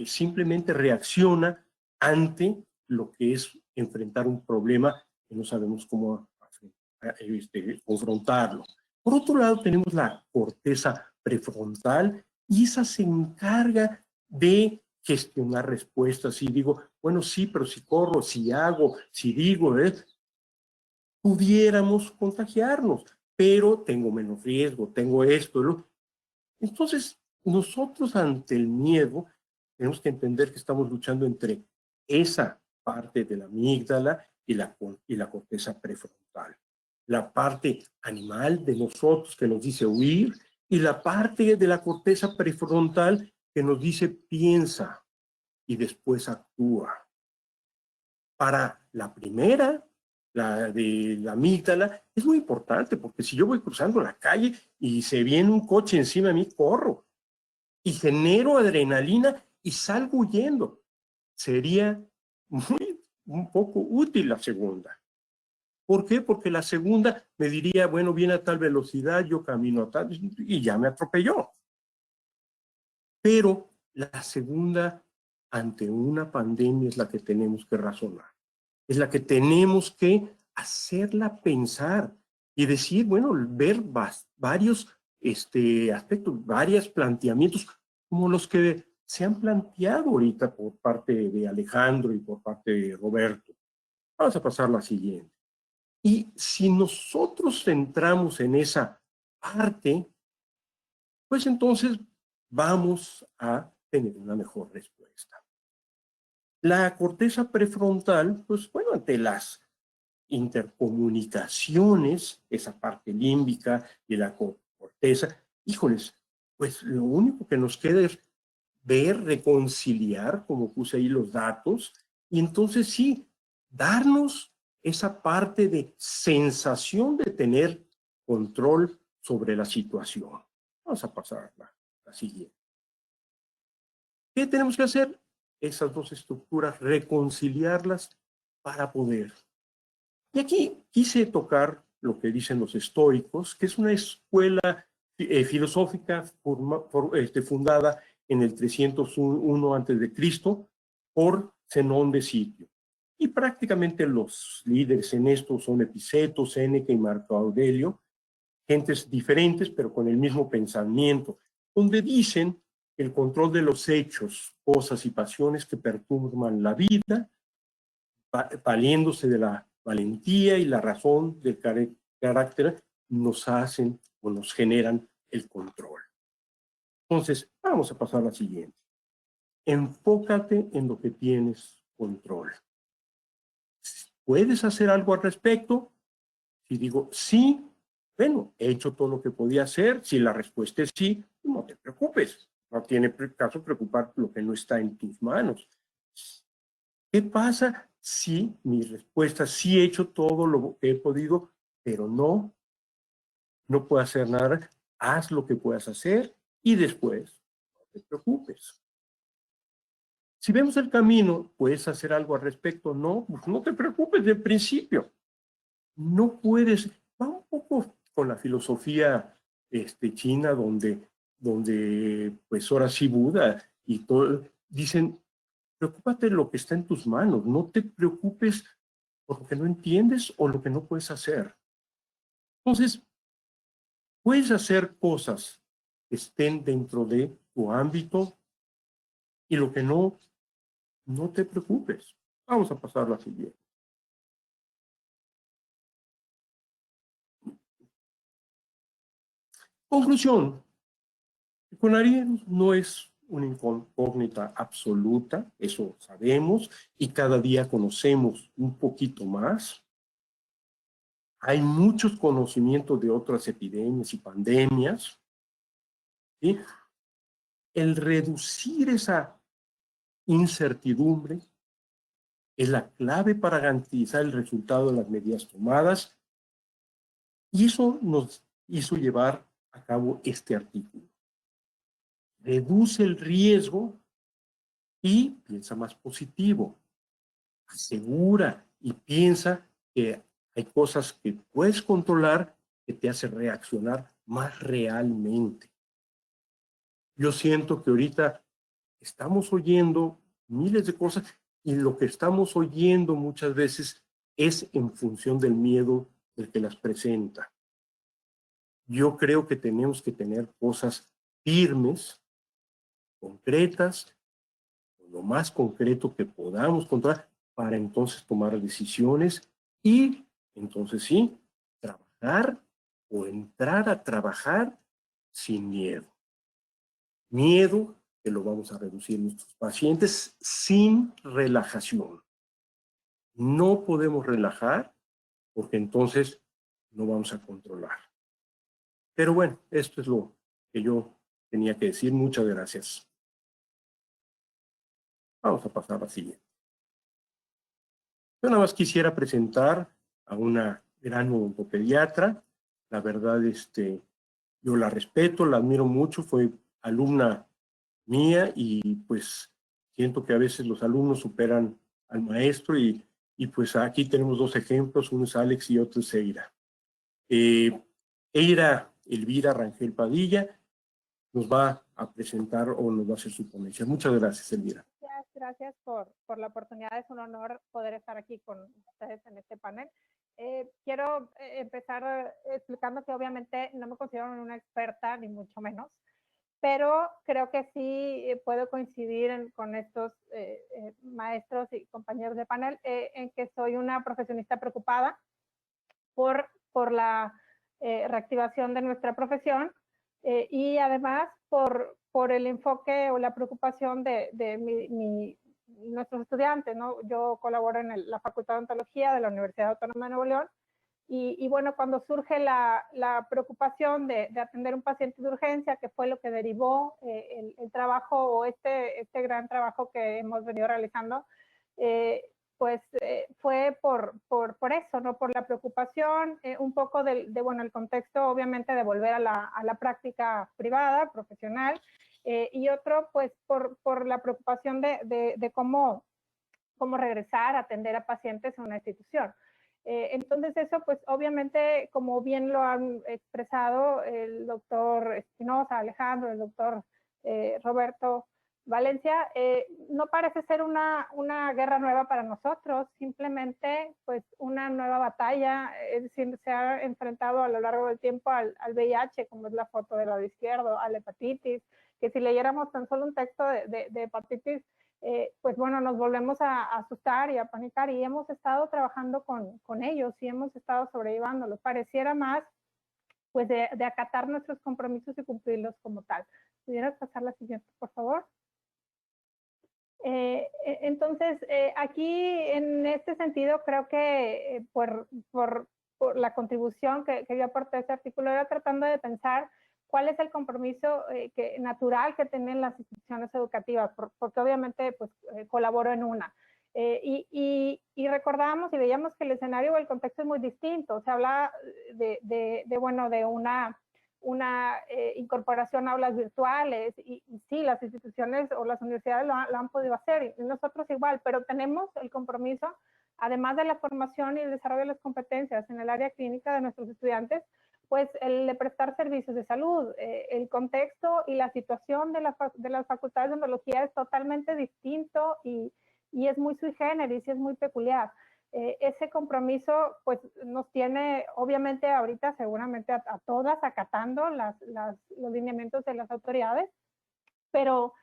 simplemente reacciona ante lo que es enfrentar un problema que no sabemos cómo confrontarlo. Por otro lado, tenemos la corteza prefrontal y esa se encarga de gestionar respuestas. Y digo, bueno, sí, pero si corro, si hago, si digo, pudiéramos contagiarnos, pero tengo menos riesgo, tengo esto, ¿no? Entonces, nosotros ante el miedo tenemos que entender que estamos luchando entre esa parte de la amígdala y la corteza prefrontal. La parte animal de nosotros que nos dice huir y la parte de la corteza prefrontal que nos dice piensa y después actúa. Para la primera, la de la amígdala, es muy importante porque si yo voy cruzando la calle y se viene un coche encima de mí, corro y genero adrenalina y salgo huyendo. Sería un poco útil la segunda. ¿Por qué? Porque la segunda me diría, bueno, viene a tal velocidad, yo camino a tal, y ya me atropelló. Pero la segunda, ante una pandemia, es la que tenemos que razonar. Es la que tenemos que hacerla pensar y decir, bueno, ver varios aspectos, varios planteamientos, como los que se han planteado ahorita por parte de Alejandro y por parte de Roberto. Vamos a pasar a la siguiente. Y si nosotros centramos en esa parte, pues entonces vamos a tener una mejor respuesta. La corteza prefrontal, pues bueno, ante las intercomunicaciones, esa parte límbica de la corteza, híjoles, pues lo único que nos queda es ver, reconciliar, como puse ahí los datos, y entonces sí, darnos esa parte de sensación de tener control sobre la situación. Vamos a pasar a la siguiente. ¿Qué tenemos que hacer? Esas dos estructuras, reconciliarlas para poder. Y aquí quise tocar lo que dicen los estoicos, que es una escuela filosófica fundada en el 301 a.C. por Zenón de Sitio. Y prácticamente los líderes en esto son Epiceto, Séneca y Marco Aurelio, gentes diferentes pero con el mismo pensamiento, donde dicen que el control de los hechos, cosas y pasiones que perturban la vida, valiéndose de la valentía y la razón del carácter, nos hacen o nos generan el control. Entonces, vamos a pasar a la siguiente. Enfócate en lo que tienes control. ¿Puedes hacer algo al respecto? Si digo sí, bueno, he hecho todo lo que podía hacer. Si la respuesta es sí, no te preocupes. No tiene caso preocupar lo que no está en tus manos. ¿Qué pasa si mi respuesta sí he hecho todo lo que he podido, pero no puedo hacer nada? Haz lo que puedas hacer y después no te preocupes. Si vemos el camino, ¿puedes hacer algo al respecto? No, pues no te preocupes de principio. No puedes, va un poco con la filosofía china, donde pues ahora sí Buda y todo, dicen, preocúpate de lo que está en tus manos, no te preocupes por lo que no entiendes o lo que no puedes hacer. Entonces, puedes hacer cosas que estén dentro de tu ámbito y lo que no, no te preocupes. Vamos a pasar a la siguiente. Conclusión. El coronavirus no es una incógnita absoluta, eso sabemos, y cada día conocemos un poquito más. Hay muchos conocimientos de otras epidemias y pandemias. ¿Sí? El reducir esa incertidumbre es la clave para garantizar el resultado de las medidas tomadas, y eso nos hizo llevar a cabo este artículo. Reduce el riesgo y piensa más positivo. Asegura y piensa que hay cosas que puedes controlar que te hacen reaccionar más realmente. Yo siento que ahorita estamos oyendo miles de cosas y lo que estamos oyendo muchas veces es en función del miedo del que las presenta. Yo creo que tenemos que tener cosas firmes, concretas, lo más concreto que podamos controlar para entonces tomar decisiones y entonces sí, trabajar o entrar a trabajar sin miedo. Miedo que lo vamos a reducir nuestros pacientes sin relajación. No podemos relajar porque entonces no vamos a controlar. Pero bueno, esto es lo que yo tenía que decir. Muchas gracias. Vamos a pasar a la siguiente. Yo nada más quisiera presentar a una gran odontopediatra. La verdad, yo la respeto, la admiro mucho, fue alumna mía y pues siento que a veces los alumnos superan al maestro y pues aquí tenemos dos ejemplos, uno es Alex y otro es Eira. Eira Elvira Rangel Padilla nos va a presentar o nos va a hacer su ponencia. Muchas gracias, Elvira. Gracias por la oportunidad. Es un honor poder estar aquí con ustedes en este panel. Quiero empezar explicando que obviamente no me considero una experta, ni mucho menos, pero creo que sí puedo coincidir con estos maestros y compañeros de panel en que soy una profesionista preocupada por la reactivación de nuestra profesión y además por el enfoque o la preocupación de nuestros estudiantes, ¿no? Yo colaboro en la Facultad de Odontología de la Universidad Autónoma de Nuevo León y bueno, cuando surge la preocupación de atender un paciente de urgencia, que fue lo que derivó el trabajo o este gran trabajo que hemos venido realizando, pues fue por eso, ¿no? Por la preocupación, un poco bueno, el contexto obviamente de volver a la práctica privada, profesional, y otro pues por la preocupación de cómo regresar a atender a pacientes en una institución. Entonces eso pues obviamente, como bien lo han expresado el doctor Espinosa, Alejandro, el doctor Roberto Valencia, no parece ser una guerra nueva para nosotros, simplemente pues una nueva batalla, es decir, se ha enfrentado a lo largo del tiempo al VIH, como es la foto del lado izquierdo, a la hepatitis, que si leyéramos tan solo un texto de hepatitis, pues bueno, nos volvemos a asustar y a panicar y hemos estado trabajando con ellos y hemos estado sobrellevándolo. Pareciera más pues de acatar nuestros compromisos y cumplirlos como tal. ¿Pudieras pasar la siguiente, por favor? Entonces, aquí en este sentido creo que por la contribución que yo aporté a este artículo, era tratando de pensar cuál es el compromiso natural que tienen las instituciones educativas, porque obviamente pues colaboro en una. Y recordábamos y veíamos que el escenario o el contexto es muy distinto. Se habla bueno, de una incorporación a aulas virtuales, y sí, las instituciones o las universidades lo han podido hacer, y nosotros igual, pero tenemos el compromiso, además de la formación y el desarrollo de las competencias en el área clínica de nuestros estudiantes, pues el de prestar servicios de salud. El contexto y la situación de las facultades de odontología es totalmente distinto y es muy sui generis y es muy peculiar. Ese compromiso pues nos tiene obviamente ahorita seguramente a todas acatando los lineamientos de las autoridades, pero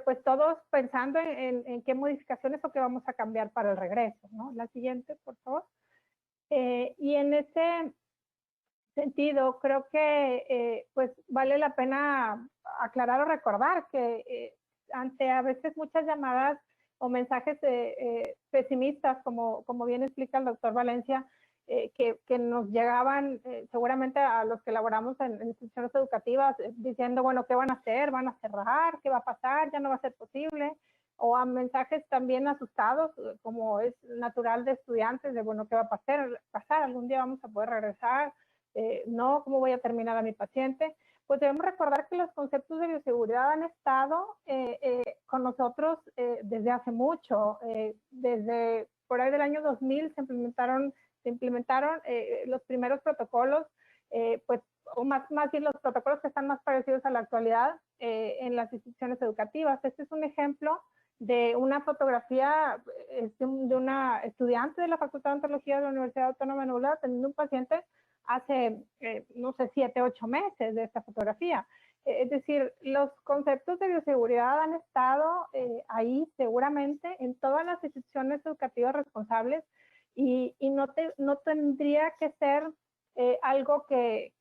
pues todos pensando en qué modificaciones o qué vamos a cambiar para el regreso, ¿no? La siguiente, por favor. Y en ese sentido, creo que pues vale la pena aclarar o recordar que ante a veces muchas llamadas o mensajes pesimistas, como bien explica el doctor Valencia, que nos llegaban seguramente a los que laboramos en instituciones educativas, diciendo, bueno, ¿qué van a hacer? ¿Van a cerrar? ¿Qué va a pasar? ¿Ya no va a ser posible? O a mensajes también asustados, como es natural de estudiantes, de, bueno, ¿qué va a pasar? ¿Algún día vamos a poder regresar? No, ¿cómo voy a terminar a mi paciente? Pues debemos recordar que los conceptos de bioseguridad han estado con nosotros desde hace mucho. Desde por ahí del año 2000 se implementaron los primeros protocolos, pues, o más bien los protocolos que están más parecidos a la actualidad en las instituciones educativas. Este es un ejemplo de una fotografía de una estudiante de la Facultad de Odontología de la Universidad Autónoma de Nuevo León teniendo un paciente hace, no sé, 7, 8 meses de esta fotografía. Es decir, los conceptos de bioseguridad han estado ahí seguramente en todas las instituciones educativas responsables y no tendría que ser algo que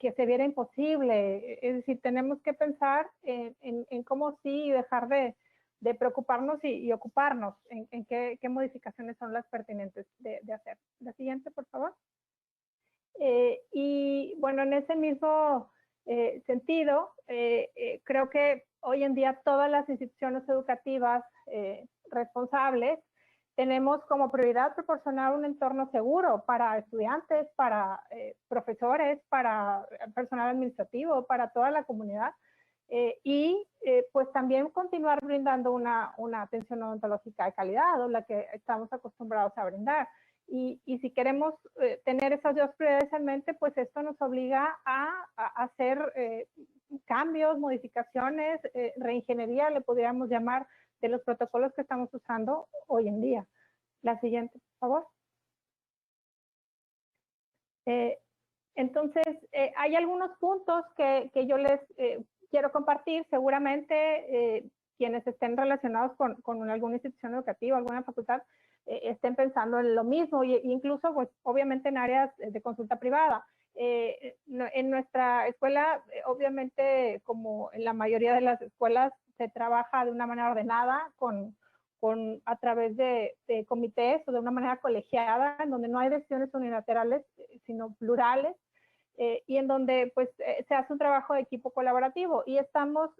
se viera imposible. Es decir, tenemos que pensar en cómo sí y dejar de preocuparnos y ocuparnos en qué modificaciones son las pertinentes de hacer. La siguiente, por favor. Y bueno, en ese mismo sentido, creo que hoy en día todas las instituciones educativas responsables tenemos como prioridad proporcionar un entorno seguro para estudiantes, para profesores, para personal administrativo, para toda la comunidad. Y pues también continuar brindando una atención odontológica de calidad, o la que estamos acostumbrados a brindar. Y si queremos tener esas dos prioridades en mente, pues esto nos obliga a hacer cambios, modificaciones, reingeniería, le podríamos llamar, de los protocolos que estamos usando hoy en día. La siguiente, por favor. Entonces, hay algunos puntos que yo les quiero compartir. Seguramente quienes estén relacionados con alguna institución educativa, alguna facultad, estén pensando en lo mismo, e incluso, pues, obviamente en áreas de consulta privada. En nuestra escuela, obviamente, como en la mayoría de las escuelas, se trabaja de una manera ordenada, a través de comités o de una manera colegiada, en donde no hay decisiones unilaterales, sino plurales, y en donde pues se hace un trabajo de equipo colaborativo y estamos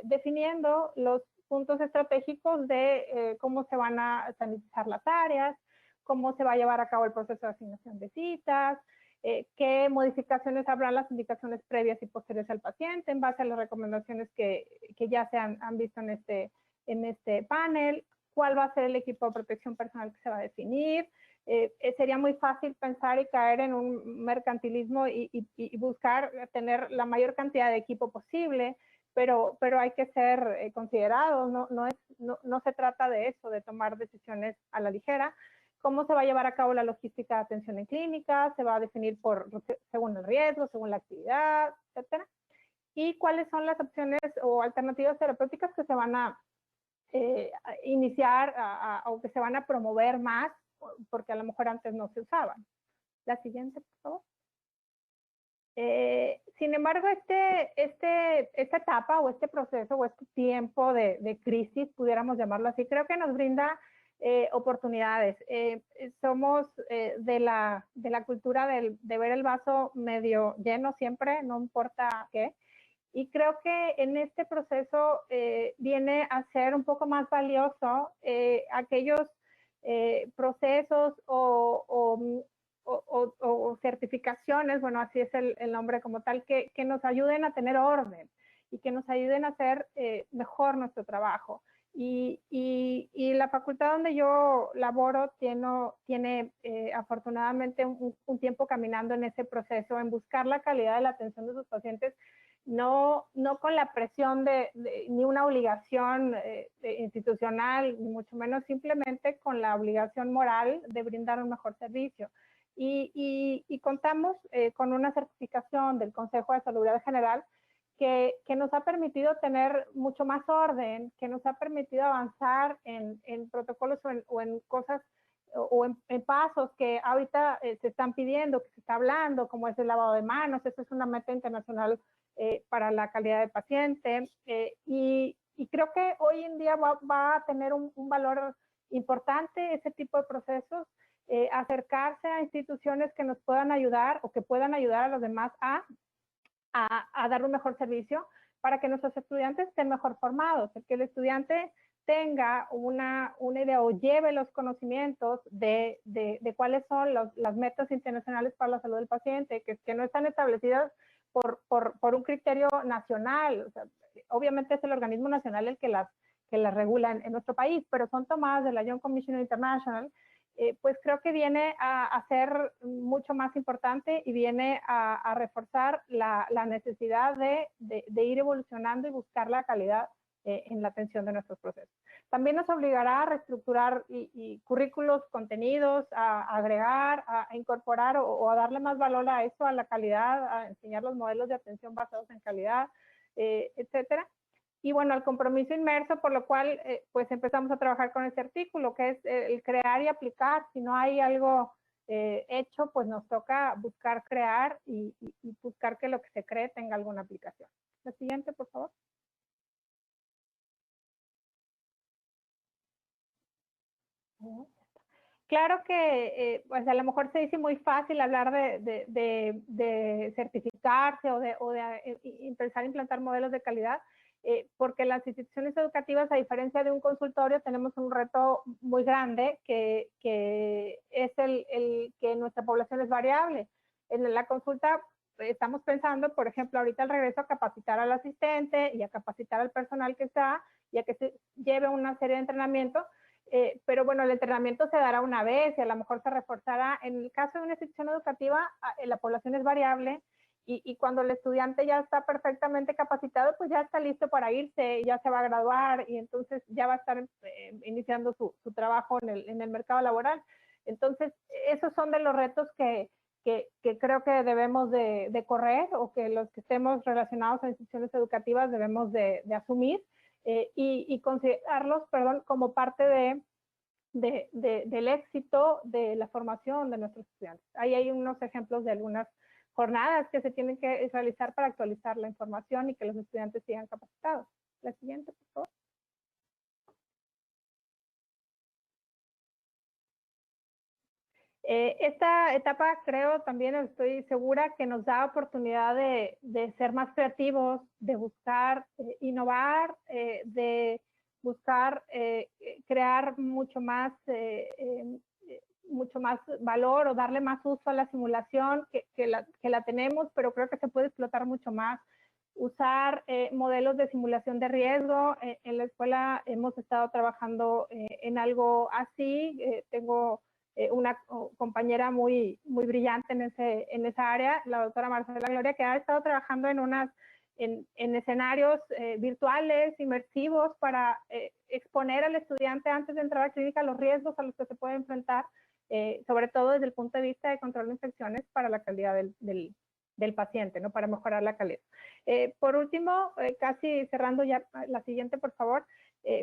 definiendo los puntos estratégicos de cómo se van a sanitizar las áreas, cómo se va a llevar a cabo el proceso de asignación de citas, qué modificaciones habrán las indicaciones previas y posteriores al paciente en base a las recomendaciones que ya se han visto en este panel, cuál va a ser el equipo de protección personal que se va a definir. Sería muy fácil pensar y caer en un mercantilismo y buscar tener la mayor cantidad de equipo posible, pero hay que ser considerados, no se trata de eso, de tomar decisiones a la ligera. ¿Cómo se va a llevar a cabo la logística de atención en clínica? Se va a definir según el riesgo, según la actividad, etcétera. Y cuáles son las opciones o alternativas terapéuticas que se van a iniciar o que se van a promover más, porque a lo mejor antes no se usaban. La siguiente, por favor. Sin embargo, esta etapa o este proceso o este tiempo de crisis, pudiéramos llamarlo así, creo que nos brinda oportunidades. Somos de la cultura de ver el vaso medio lleno siempre, no importa qué. Y creo que en este proceso viene a ser un poco más valioso aquellos procesos o o certificaciones, bueno, así es el nombre como tal, que nos ayuden a tener orden y que nos ayuden a hacer mejor nuestro trabajo. Y la facultad donde yo laboro tiene afortunadamente un tiempo caminando en ese proceso, en buscar la calidad de la atención de sus pacientes, no con la presión ni una obligación institucional, ni mucho menos, simplemente con la obligación moral de brindar un mejor servicio. Y contamos con una certificación del Consejo de Salubridad General que nos ha permitido tener mucho más orden, que nos ha permitido avanzar en protocolos o en cosas o en pasos que ahorita se están pidiendo, que se está hablando, como es el lavado de manos. Eso es una meta internacional para la calidad del paciente. Y creo que hoy en día va a tener un valor importante ese tipo de procesos, acercarse a instituciones que nos puedan ayudar o que puedan ayudar a los demás a dar un mejor servicio para que nuestros estudiantes estén mejor formados, que el estudiante tenga una idea o lleve los conocimientos de cuáles son las metas internacionales para la salud del paciente, que no están establecidas por un criterio nacional. O sea, obviamente es el organismo nacional el que las regula en nuestro país, pero son tomadas de la Young Commission International. Pues creo que viene a ser mucho más importante y viene a reforzar la necesidad de ir evolucionando y buscar la calidad en la atención de nuestros procesos. También nos obligará a reestructurar y currículos, contenidos, a agregar, a incorporar o a darle más valor a eso, a la calidad, a enseñar los modelos de atención basados en calidad, etcétera. Y bueno, al compromiso inmerso, por lo cual pues empezamos a trabajar con este artículo, que es el crear y aplicar. Si no hay algo hecho, pues nos toca buscar crear y buscar que lo que se cree tenga alguna aplicación. La siguiente, por favor. Claro que pues a lo mejor se dice muy fácil hablar de certificarse o de empezar a implantar modelos de calidad, porque las instituciones educativas, a diferencia de un consultorio, tenemos un reto muy grande que es el que nuestra población es variable. En la consulta estamos pensando, por ejemplo, ahorita al regreso, a capacitar al asistente y a capacitar al personal que está y a que se lleve una serie de entrenamientos. Pero bueno, el entrenamiento se dará una vez y a lo mejor se reforzará. En el caso de una institución educativa, la población es variable y cuando el estudiante ya está perfectamente capacitado, pues ya está listo para irse, ya se va a graduar y entonces ya va a estar iniciando su trabajo en el mercado laboral. Entonces, esos son de los retos que creo que debemos de correr, o que los que estemos relacionados a instituciones educativas debemos de asumir. Y considerarlos, perdón, como parte del éxito de la formación de nuestros estudiantes. Ahí hay unos ejemplos de algunas jornadas que se tienen que realizar para actualizar la información y que los estudiantes sigan capacitados. La siguiente, por favor. Esta etapa, creo, también estoy segura que nos da oportunidad de ser más creativos, de buscar innovar, de buscar crear mucho más valor o darle más uso a la simulación que la tenemos, pero creo que se puede explotar mucho más. Usar modelos de simulación de riesgo. En la escuela hemos estado trabajando en algo así. Tengo una compañera muy brillante en esa área, la doctora Marcela Gloria, que ha estado trabajando en escenarios virtuales, inmersivos, para exponer al estudiante antes de entrar a clínica los riesgos a los que se puede enfrentar, sobre todo desde el punto de vista de control de infecciones para la calidad del paciente, ¿no? Para mejorar la calidad. Por último, casi cerrando ya, la siguiente, por favor.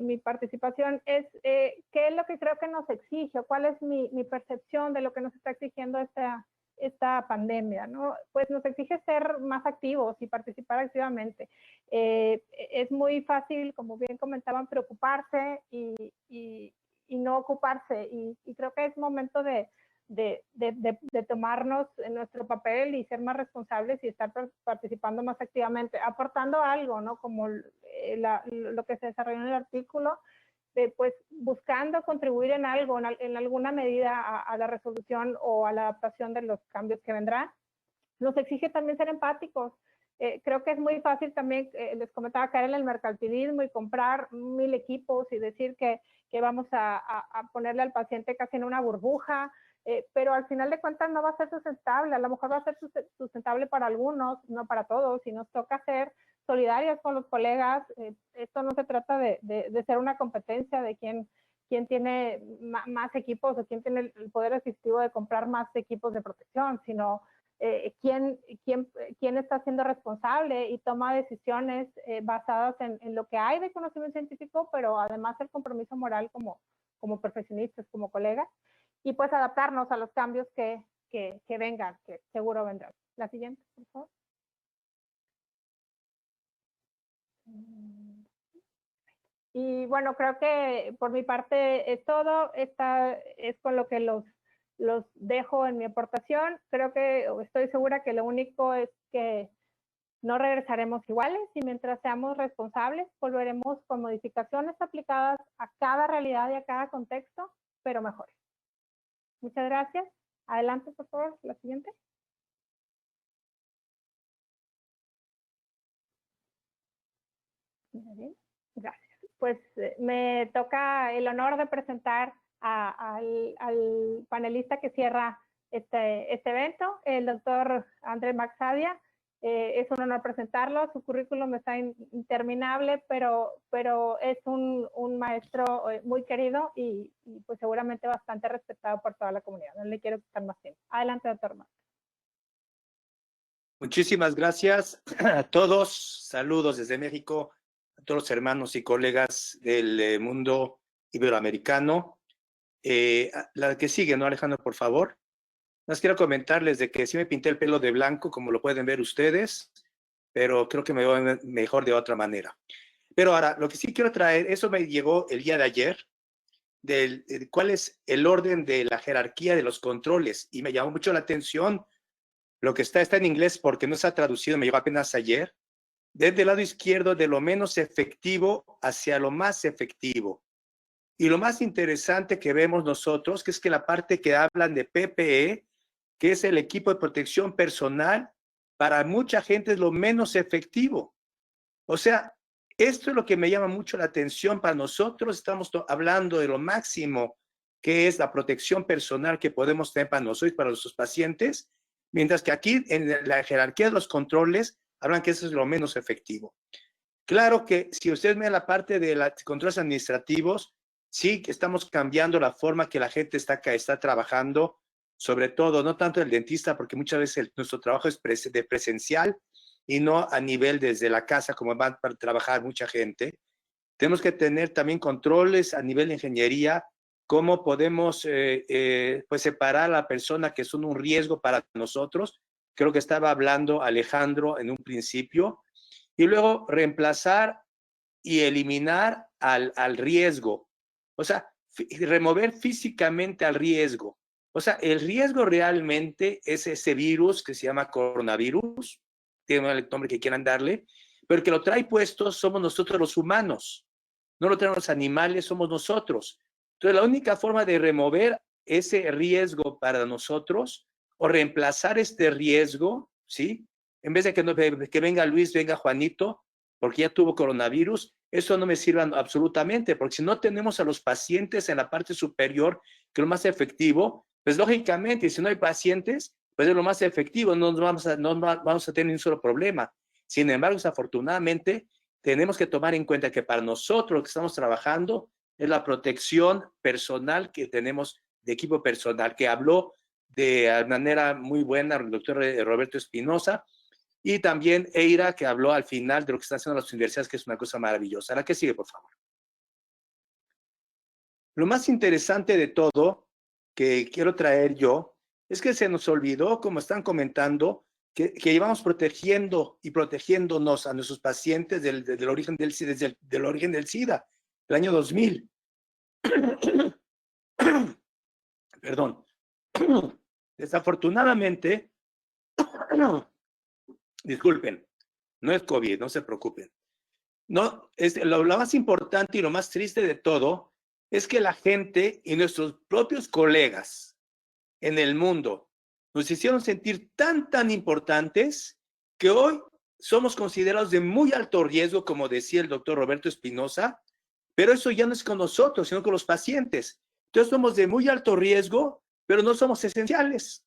Mi participación es qué es lo que creo que nos exige, cuál es mi percepción de lo que nos está exigiendo esta pandemia, ¿no? Pues nos exige ser más activos y participar activamente. Es muy fácil, como bien comentaban, preocuparse y no ocuparse, y creo que es momento de tomarnos en nuestro papel y ser más responsables y estar participando más activamente, aportando algo, ¿no? Como lo que se desarrolló en el artículo, pues buscando contribuir en algo, en alguna medida a la resolución o a la adaptación de los cambios que vendrán. Nos exige también ser empáticos. Creo que es muy fácil también, les comentaba, caer en el mercantilismo y comprar 1000 equipos y decir que vamos a ponerle al paciente casi en una burbuja, pero al final de cuentas no va a ser sustentable. A lo mejor va a ser sustentable para algunos, no para todos, y nos toca ser solidarias con los colegas. Esto no se trata de ser una competencia de quién tiene más equipos o quién tiene el poder adquisitivo de comprar más equipos de protección, sino quién está siendo responsable y toma decisiones basadas en lo que hay de conocimiento científico, pero además el compromiso moral como profesionistas, como colegas, y pues adaptarnos a los cambios que vengan, que seguro vendrán. La siguiente, por favor. Y bueno, creo que por mi parte es todo. Esta es con lo que los dejo en mi aportación. Creo que estoy segura que lo único es que no regresaremos iguales y mientras seamos responsables volveremos con modificaciones aplicadas a cada realidad y a cada contexto, pero mejores. Muchas gracias. Adelante, por favor, la siguiente. Gracias. Pues me toca el honor de presentar al panelista que cierra este evento, el doctor Andrés Maxadia. Es un honor presentarlo. Su currículum está interminable, pero es un maestro muy querido y pues seguramente bastante respetado por toda la comunidad. No le quiero quitar más tiempo. Adelante, doctor Maxadia. Muchísimas gracias a todos. Saludos desde México a todos los hermanos y colegas del mundo iberoamericano. La que sigue, ¿no, Alejandro, por favor? Les quiero comentarles de que sí me pinté el pelo de blanco, como lo pueden ver ustedes, pero creo que me veo mejor de otra manera. Pero ahora, lo que sí quiero traer, eso me llegó el día de ayer, de cuál es el orden de la jerarquía de los controles, y me llamó mucho la atención. Lo que está en inglés porque no está traducido, me llegó apenas ayer. Desde el lado izquierdo, de lo menos efectivo hacia lo más efectivo. Y lo más interesante que vemos nosotros, que es que la parte que hablan de PPE, que es el equipo de protección personal, para mucha gente es lo menos efectivo. O sea, esto es lo que me llama mucho la atención para nosotros. Estamos hablando de lo máximo, que es la protección personal que podemos tener para nosotros y para nuestros pacientes, mientras que aquí en la jerarquía de los controles hablan que eso es lo menos efectivo. Claro que si ustedes ven la parte de los controles administrativos, sí que estamos cambiando la forma que la gente está trabajando, sobre todo, no tanto el dentista, porque muchas veces nuestro trabajo es de presencial y no a nivel desde la casa, como van para trabajar mucha gente. Tenemos que tener también controles a nivel de ingeniería, cómo podemos pues separar a la persona que son un riesgo para nosotros. Creo que estaba hablando Alejandro en un principio. Y luego reemplazar y eliminar al riesgo. O sea, remover físicamente al riesgo. O sea, el riesgo realmente es ese virus que se llama coronavirus, tiene el nombre que quieran darle, pero el que lo trae puesto somos nosotros los humanos. No lo traen los animales, somos nosotros. Entonces, la única forma de remover ese riesgo para nosotros o reemplazar este riesgo, ¿sí? En vez de que venga Luis, venga Juanito, porque ya tuvo coronavirus, eso no me sirve absolutamente, porque si no tenemos a los pacientes en la parte superior, que es lo más efectivo, pues lógicamente, si no hay pacientes, pues es lo más efectivo, no vamos a tener ni un solo problema. Sin embargo, desafortunadamente, tenemos que tomar en cuenta que para nosotros lo que estamos trabajando es la protección personal que tenemos de equipo personal, que habló de manera muy buena el doctor Roberto Espinosa, y también Eira, que habló al final de lo que están haciendo las universidades, que es una cosa maravillosa. La que sigue, por favor. Lo más interesante de todo que quiero traer yo es que se nos olvidó, como están comentando, que llevamos protegiendo y protegiéndonos a nuestros pacientes desde el origen del SIDA, el año 2000. Perdón. Desafortunadamente, disculpen, no es COVID, no se preocupen. No, lo más importante y lo más triste de todo es que la gente y nuestros propios colegas en el mundo nos hicieron sentir tan importantes que hoy somos considerados de muy alto riesgo, como decía el doctor Roberto Espinosa, pero eso ya no es con nosotros, sino con los pacientes. Entonces somos de muy alto riesgo, pero no somos esenciales,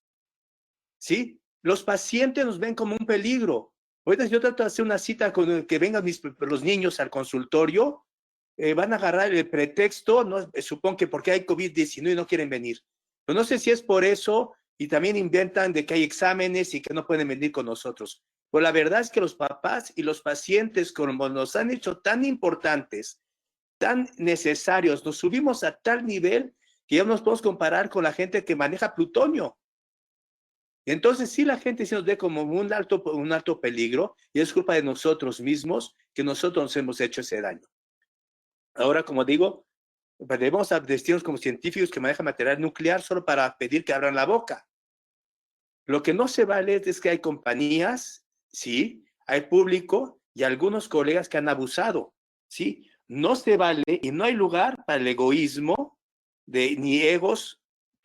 ¿sí? Los pacientes nos ven como un peligro. Ahorita yo trato de hacer una cita con que vengan los niños al consultorio, van a agarrar el pretexto, ¿no? Supongo que porque hay COVID-19 y no quieren venir. Pero no sé si es por eso y también inventan de que hay exámenes y que no pueden venir con nosotros. Pues la verdad es que los papás y los pacientes, como nos han hecho tan importantes, tan necesarios, nos subimos a tal nivel que ya nos podemos comparar con la gente que maneja plutonio. Entonces, sí, la gente se nos ve como un alto peligro y es culpa de nosotros mismos que nosotros nos hemos hecho ese daño. Ahora, como digo, debemos vestirnos como científicos que manejan material nuclear solo para pedir que abran la boca. Lo que no se vale es que hay compañías, sí, hay público y algunos colegas que han abusado, sí. No se vale y no hay lugar para el egoísmo ni egos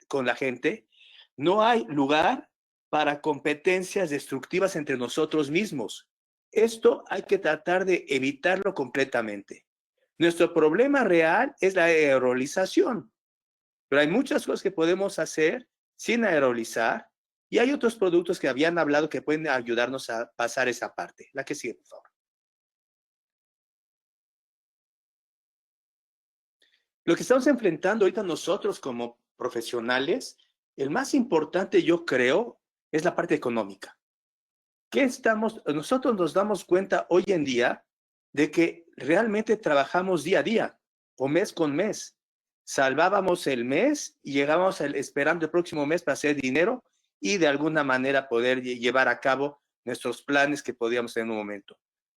con la gente. No hay lugar para competencias destructivas entre nosotros mismos. Esto hay que tratar de evitarlo completamente. Nuestro problema real es la aerolización, pero hay muchas cosas que podemos hacer sin aerolizar y hay otros productos que habían hablado que pueden ayudarnos a pasar esa parte. La que sigue, por favor. Lo que estamos enfrentando ahorita nosotros como profesionales, el más importante yo creo es la parte económica. Nosotros nos damos cuenta hoy en día de que realmente trabajamos día a día o mes con mes. Salvábamos el mes y llegábamos esperando el próximo mes para hacer dinero y de alguna manera poder llevar a cabo nuestros planes que podíamos en un momento.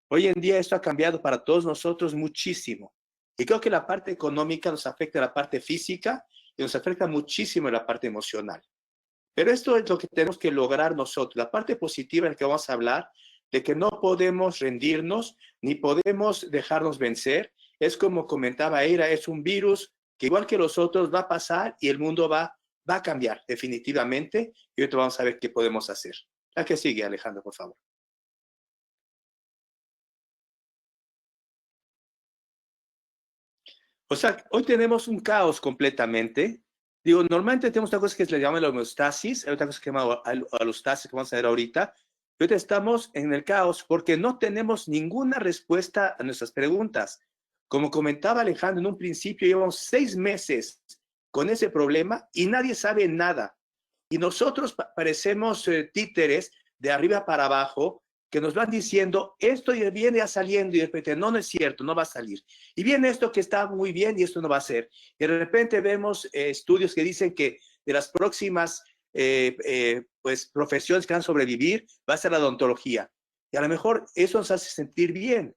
Hoy en día esto ha cambiado para todos nosotros muchísimo. Y creo que la parte económica nos afecta a la parte física y nos afecta muchísimo a la parte emocional. Pero esto es lo que tenemos que lograr nosotros. La parte positiva en la que vamos a hablar, de que no podemos rendirnos ni podemos dejarnos vencer. Es como comentaba Eira, es un virus que igual que los otros va a pasar y el mundo va a cambiar definitivamente. Y ahorita vamos a ver qué podemos hacer. La que sigue, Alejandro, por favor. O sea, hoy tenemos un caos completamente. Digo, normalmente tenemos una cosa que se le llama la homeostasis, hay otra cosa que se llama alostasis, que vamos a ver ahorita. Ahorita estamos en el caos porque no tenemos ninguna respuesta a nuestras preguntas. Como comentaba Alejandro en un principio, llevamos 6 meses con ese problema y nadie sabe nada. Y nosotros parecemos títeres de arriba para abajo, que nos van diciendo, esto viene ya saliendo y de repente, no es cierto, no va a salir. Y viene esto que está muy bien y esto no va a ser. Y de repente vemos estudios que dicen que de las próximas pues, profesiones que van a sobrevivir va a ser la odontología. Y a lo mejor eso nos hace sentir bien.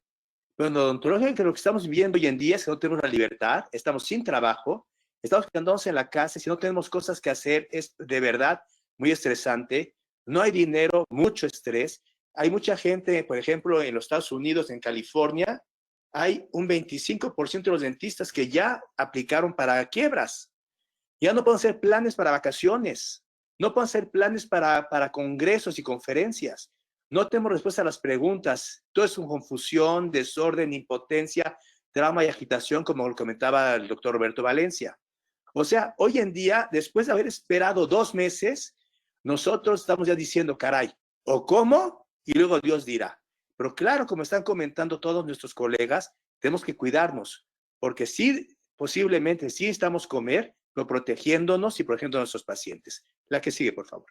Pero en la odontología, que lo que estamos viviendo hoy en día es que no tenemos la libertad, estamos sin trabajo, estamos quedándonos en la casa, si no tenemos cosas que hacer, es de verdad muy estresante. No hay dinero, mucho estrés. Hay mucha gente, por ejemplo, en los Estados Unidos, en California, hay un 25% de los dentistas que ya aplicaron para quiebras. Ya no pueden hacer planes para vacaciones, no pueden hacer planes para congresos y conferencias. No tenemos respuesta a las preguntas. Todo es una confusión, desorden, impotencia, trauma y agitación, como lo comentaba el doctor Roberto Valencia. O sea, hoy en día, después de haber esperado 2 meses, nosotros estamos ya diciendo, caray, ¿o cómo? Y luego Dios dirá. Pero claro, como están comentando todos nuestros colegas, tenemos que cuidarnos, porque sí, posiblemente sí estamos comer, pero protegiéndonos y protegiendo a nuestros pacientes. La que sigue, por favor.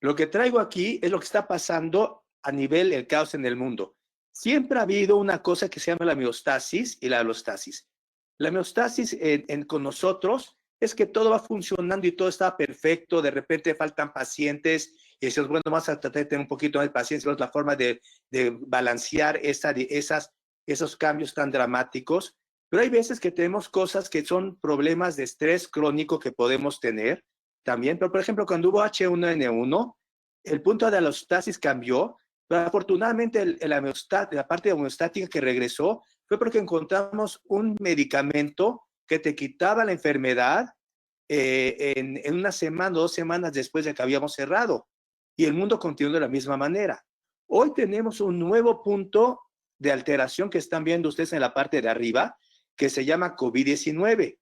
Lo que traigo aquí es lo que está pasando a nivel del caos en el mundo. Siempre ha habido una cosa que se llama la homeostasis y la alostasis. La homeostasis con nosotros es que todo va funcionando y todo está perfecto, de repente faltan pacientes y decimos, bueno, vamos a tratar de tener un poquito más de paciencia, es la forma de balancear esos cambios tan dramáticos, pero hay veces que tenemos cosas que son problemas de estrés crónico que podemos tener también, pero por ejemplo, cuando hubo H1N1, el punto de alostasis cambió, Pero afortunadamente la parte homeostática que regresó fue porque encontramos un medicamento que te quitaba la enfermedad en una semana, 2 semanas después de que habíamos cerrado. Y el mundo continuó de la misma manera. Hoy tenemos un nuevo punto de alteración que están viendo ustedes en la parte de arriba, que se llama COVID-19.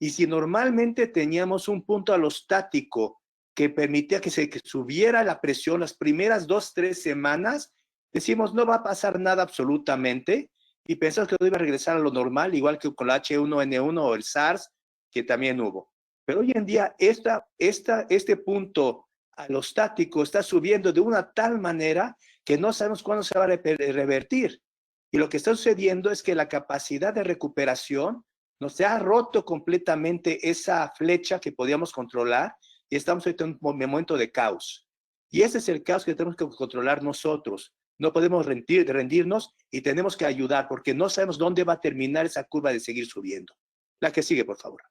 Y si normalmente teníamos un punto alostático que permitía que subiera la presión las primeras 2, 3 semanas, decimos no va a pasar nada absolutamente y pensamos que todo iba a regresar a lo normal, igual que con la H1N1 o el SARS, que también hubo. Pero hoy en día este punto alostático está subiendo de una tal manera que no sabemos cuándo se va a revertir. Y lo que está sucediendo es que la capacidad de recuperación nos ha roto completamente esa flecha que podíamos controlar y estamos ahorita en un momento de caos. Y ese es el caos que tenemos que controlar nosotros. No podemos rendirnos y tenemos que ayudar porque no sabemos dónde va a terminar esa curva de seguir subiendo. La que sigue, por favor.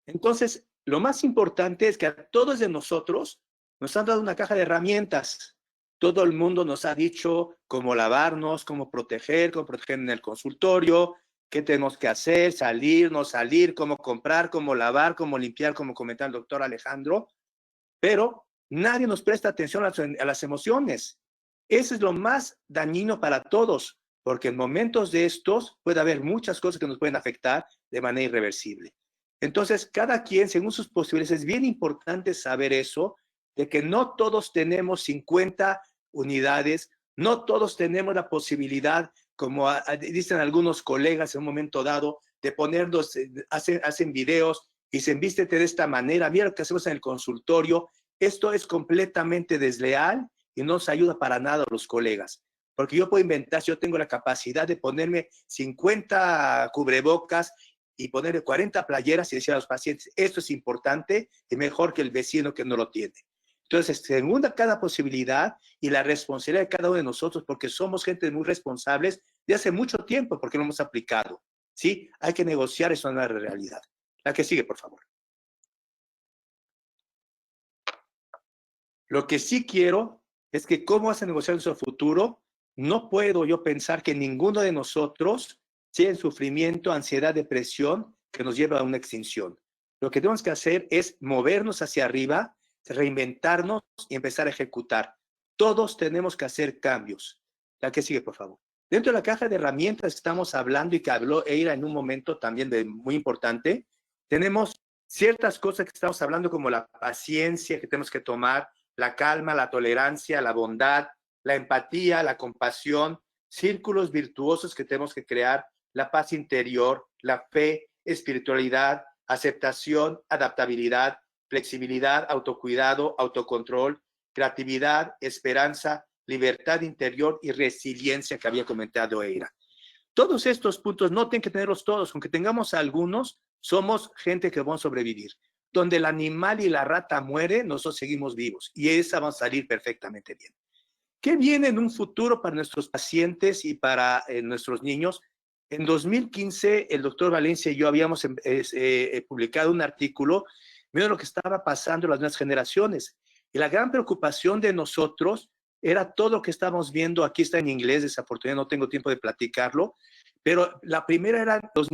Entonces, lo más importante es que a todos de nosotros nos han dado una caja de herramientas. Todo el mundo nos ha dicho cómo lavarnos, cómo proteger en el consultorio, qué tenemos que hacer, salir, no salir, cómo comprar, cómo lavar, cómo limpiar, como comentaba el doctor Alejandro. Pero nadie nos presta atención a las emociones. Eso es lo más dañino para todos, porque en momentos de estos puede haber muchas cosas que nos pueden afectar de manera irreversible. Entonces, cada quien, según sus posibilidades, es bien importante saber eso, de que no todos tenemos 50 unidades, no todos tenemos la posibilidad, como dicen algunos colegas en un momento dado, de ponernos, hacen videos y dicen, vístete de esta manera, mira lo que hacemos en el consultorio. Esto es completamente desleal y no nos ayuda para nada a los colegas. Porque yo puedo inventar, si yo tengo la capacidad de ponerme 50 cubrebocas y ponerle 40 playeras y decir a los pacientes, esto es importante y mejor que el vecino que no lo tiene. Entonces, según cada posibilidad y la responsabilidad de cada uno de nosotros, porque somos gente muy responsables de hace mucho tiempo, porque lo hemos aplicado, ¿sí? Hay que negociar eso en la realidad. La que sigue, por favor. Lo que sí quiero es que cómo vas a negociar nuestro futuro, no puedo yo pensar que ninguno de nosotros sea en sufrimiento, ansiedad, depresión, que nos lleva a una extinción. Lo que tenemos que hacer es movernos hacia arriba, reinventarnos y empezar a ejecutar. Todos tenemos que hacer cambios. La que sigue, por favor. Dentro de la caja de herramientas que estamos hablando y que habló Eira en un momento también muy importante, tenemos ciertas cosas que estamos hablando como la paciencia que tenemos que tomar, la calma, la tolerancia, la bondad, la empatía, la compasión, círculos virtuosos que tenemos que crear, la paz interior, la fe, espiritualidad, aceptación, adaptabilidad, flexibilidad, autocuidado, autocontrol, creatividad, esperanza, libertad interior y resiliencia que había comentado Eira. Todos estos puntos no tienen que tenerlos todos, aunque tengamos algunos, somos gente que vamos a sobrevivir. Donde el animal y la rata mueren, nosotros seguimos vivos y esa va a salir perfectamente bien. ¿Qué viene en un futuro para nuestros pacientes y para nuestros niños? En 2015, el doctor Valencia y yo habíamos publicado un artículo viendo lo que estaba pasando en las nuevas generaciones. Y la gran preocupación de nosotros era todo lo que estamos viendo. Aquí está en inglés, desafortunadamente no tengo tiempo de platicarlo, pero la primera eran los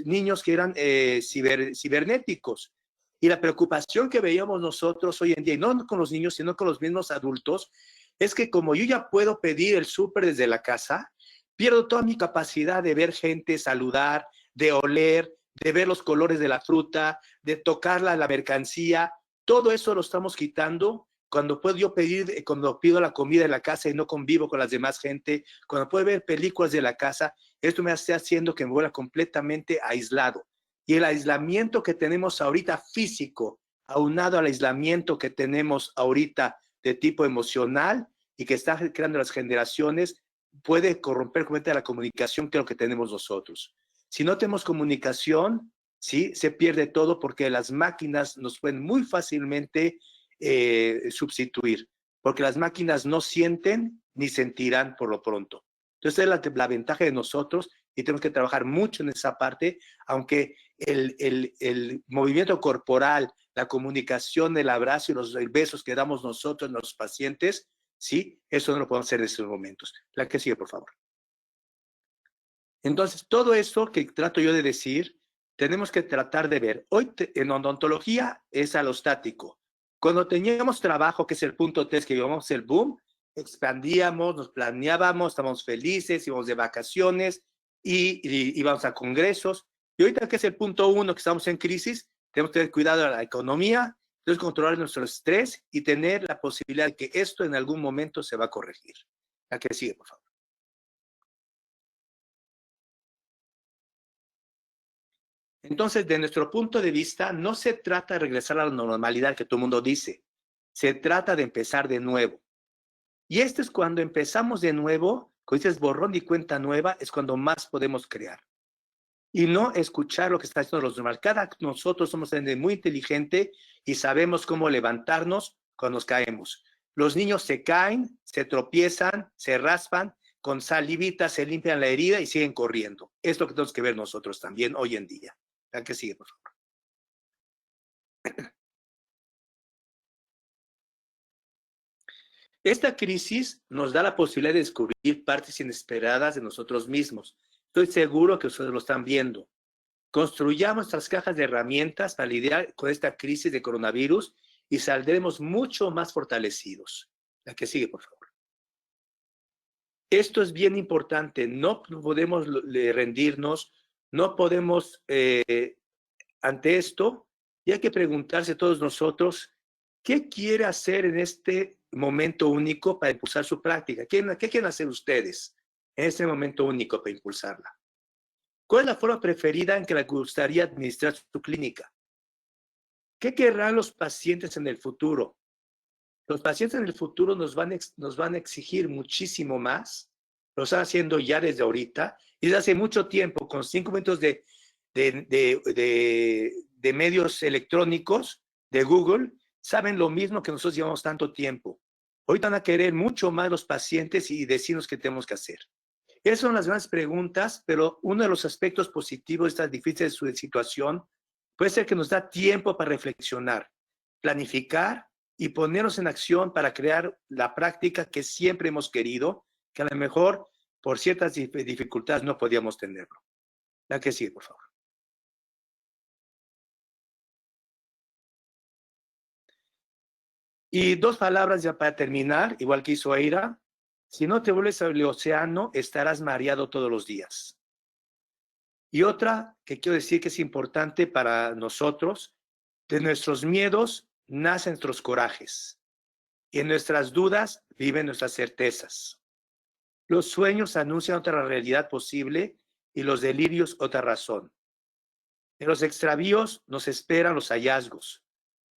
niños que eran cibernéticos. Y la preocupación que veíamos nosotros hoy en día, y no con los niños, sino con los mismos adultos, es que como yo ya puedo pedir el súper desde la casa, pierdo toda mi capacidad de ver gente, saludar, de oler, de ver los colores de la fruta, de tocar la mercancía. Todo eso lo estamos quitando cuando puedo yo pedir, cuando pido la comida en la casa y no convivo con las demás gente, cuando puedo ver películas de la casa. Esto me está haciendo que me vuelva completamente aislado. Y el aislamiento que tenemos ahorita físico, aunado al aislamiento que tenemos ahorita de tipo emocional y que está creando las generaciones, puede corromper completamente la comunicación que es lo que tenemos nosotros. Si no tenemos comunicación, ¿sí? Se pierde todo porque las máquinas nos pueden muy fácilmente sustituir, porque las máquinas no sienten ni sentirán por lo pronto. Entonces, es la ventaja de nosotros y tenemos que trabajar mucho en esa parte, aunque el movimiento corporal, la comunicación, el abrazo y los besos que damos nosotros, los pacientes, ¿sí? Eso no lo podemos hacer en estos momentos. La que sigue, por favor. Entonces, todo eso que trato yo de decir, tenemos que tratar de ver. Hoy en odontología es alostático. Cuando teníamos trabajo, que es el punto 3, que llevamos el boom, expandíamos, nos planeábamos, estábamos felices, íbamos de vacaciones y íbamos a congresos. Y ahorita que es el punto 1, que estamos en crisis, tenemos que tener cuidado de la economía, entonces controlar nuestro estrés y tener la posibilidad de que esto en algún momento se va a corregir. La que sigue, por favor. Entonces, de nuestro punto de vista, no se trata de regresar a la normalidad que todo el mundo dice. Se trata de empezar de nuevo. Y esto es cuando empezamos de nuevo, cuando dices borrón y cuenta nueva, es cuando más podemos crear. Y no escuchar lo que está haciendo los demás. Cada nosotros somos gente muy inteligente y sabemos cómo levantarnos cuando nos caemos. Los niños se caen, se tropiezan, se raspan, con salivita se limpian la herida y siguen corriendo. Es lo que tenemos que ver nosotros también hoy en día. La que sigue, por favor. Esta crisis nos da la posibilidad de descubrir partes inesperadas de nosotros mismos. Estoy seguro que ustedes lo están viendo. Construyamos nuestras cajas de herramientas para lidiar con esta crisis de coronavirus y saldremos mucho más fortalecidos. La que sigue, por favor. Esto es bien importante. No podemos rendirnos, no podemos ante esto, y hay que preguntarse todos nosotros, ¿qué quiere hacer en este momento único para impulsar su práctica? ¿Qué quieren hacer ustedes en este momento único para impulsarla? ¿Cuál es la forma preferida en que les gustaría administrar su clínica? ¿Qué querrán los pacientes en el futuro? Los pacientes en el futuro nos van a exigir muchísimo más. Lo están haciendo ya desde ahorita y desde hace mucho tiempo, con 5 minutos de medios electrónicos, de Google, saben lo mismo que nosotros llevamos tanto tiempo. Hoy van a querer mucho más los pacientes y decirnos qué tenemos que hacer. Esas son las grandes preguntas, pero uno de los aspectos positivos de esta difícil situación puede ser que nos da tiempo para reflexionar, planificar y ponernos en acción para crear la práctica que siempre hemos querido, que a lo mejor por ciertas dificultades no podíamos tenerlo. La que sigue, por favor. Y 2 palabras ya para terminar, igual que hizo Eira. Si no te vuelves al océano, estarás mareado todos los días. Y otra que quiero decir que es importante para nosotros, de nuestros miedos nacen nuestros corajes. Y en nuestras dudas viven nuestras certezas. Los sueños anuncian otra realidad posible y los delirios otra razón. En los extravíos nos esperan los hallazgos,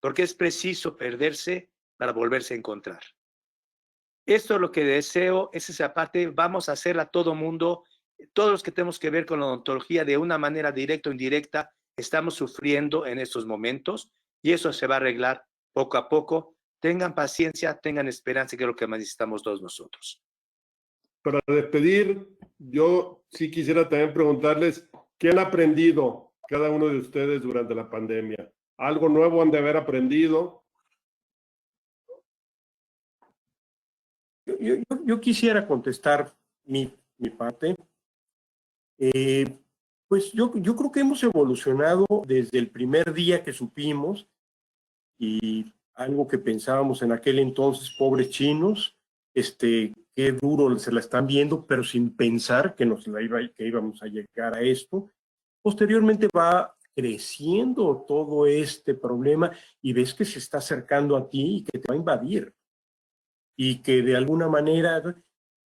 porque es preciso perderse para volverse a encontrar. Esto es lo que deseo, es esa parte, vamos a hacerla todo mundo, todos los que tenemos que ver con la odontología de una manera directa o indirecta, estamos sufriendo en estos momentos y eso se va a arreglar poco a poco. Tengan paciencia, tengan esperanza, que es lo que más necesitamos todos nosotros. Para despedir, yo sí quisiera también preguntarles, ¿qué han aprendido cada uno de ustedes durante la pandemia? ¿Algo nuevo han de haber aprendido? Yo quisiera contestar mi parte. Pues yo creo que hemos evolucionado desde el primer día que supimos y algo que pensábamos en aquel entonces, pobres chinos, qué duro se la están viendo, pero sin pensar que íbamos a llegar a esto. Posteriormente va creciendo todo este problema y ves que se está acercando a ti y que te va a invadir y que de alguna manera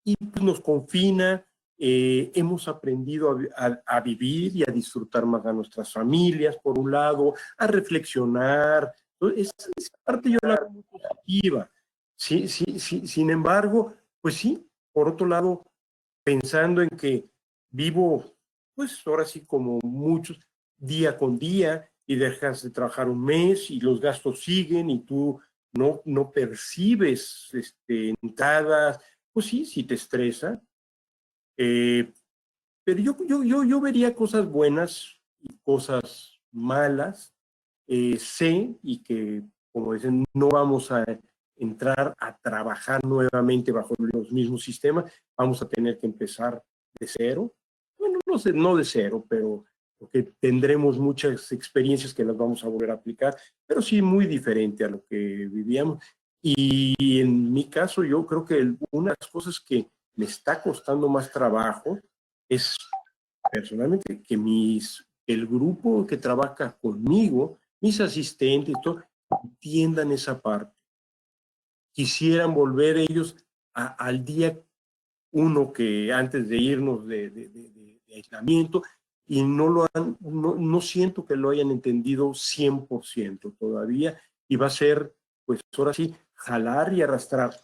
y nos confina. Hemos aprendido a vivir y a disfrutar más a nuestras familias, por un lado, a reflexionar. Esa parte yo la veo muy positiva. Sí, sin embargo, pues sí, por otro lado, pensando en que vivo, pues ahora sí como muchos, día con día, y dejas de trabajar un mes y los gastos siguen y tú no percibes entradas, pues sí te estresa. Pero yo vería cosas buenas cosas malas. Sé y que, como dicen, no vamos a entrar a trabajar nuevamente bajo los mismos sistemas, vamos a tener que empezar de cero. Bueno, no sé, no de cero, pero porque tendremos muchas experiencias que las vamos a volver a aplicar, pero sí muy diferente a lo que vivíamos. Y en mi caso, yo creo que una de las cosas que me está costando más trabajo es, personalmente, que el grupo que trabaja conmigo, mis asistentes, todo, entiendan esa parte. Quisieran volver ellos al día uno que antes de irnos de aislamiento, y no siento que lo hayan entendido 100% todavía, y va a ser, pues ahora sí, jalar y arrastrar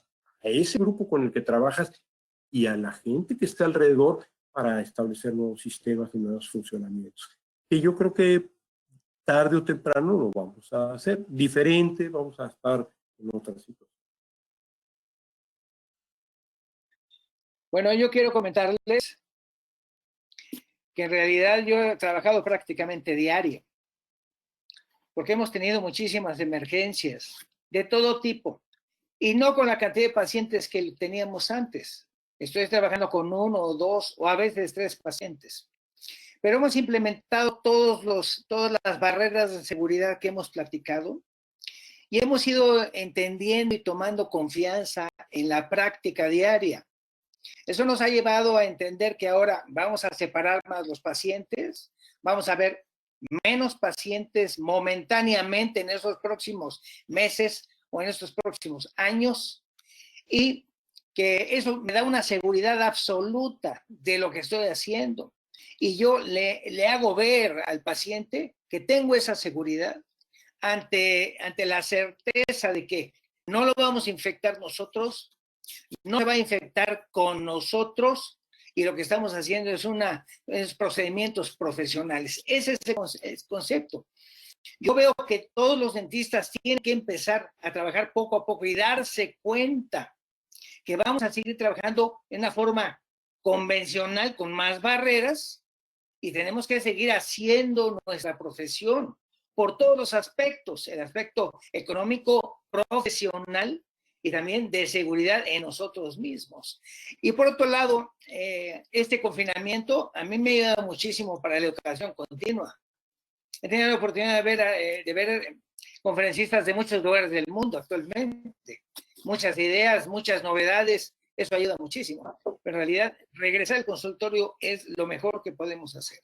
a ese grupo con el que trabajas y a la gente que está alrededor para establecer nuevos sistemas y nuevos funcionamientos. Y yo creo que tarde o temprano lo vamos a hacer diferente, vamos a estar en otra situación. Bueno, yo quiero comentarles que en realidad yo he trabajado prácticamente diario, porque hemos tenido muchísimas emergencias de todo tipo, y no con la cantidad de pacientes que teníamos antes. Estoy trabajando con 1 o 2 o a veces 3 pacientes. Pero hemos implementado todas las barreras de seguridad que hemos platicado, y hemos ido entendiendo y tomando confianza en la práctica diaria. Eso nos ha llevado a entender que ahora vamos a separar más los pacientes, vamos a ver menos pacientes momentáneamente en esos próximos meses o en estos próximos años, y que eso me da una seguridad absoluta de lo que estoy haciendo. Y yo le hago ver al paciente que tengo esa seguridad ante la certeza de que no lo vamos a infectar nosotros, no se va a infectar con nosotros, y lo que estamos haciendo es procedimientos profesionales. Ese es el concepto. Yo veo que todos los dentistas tienen que empezar a trabajar poco a poco y darse cuenta que vamos a seguir trabajando en una forma convencional con más barreras, y tenemos que seguir haciendo nuestra profesión por todos los aspectos, el aspecto económico, profesional y también de seguridad en nosotros mismos. Y por otro lado, este confinamiento a mí me ha ayudado muchísimo para la educación continua. He tenido la oportunidad de ver conferencistas de muchos lugares del mundo actualmente, muchas ideas, muchas novedades. Eso ayuda muchísimo. Pero en realidad, regresar al consultorio es lo mejor que podemos hacer.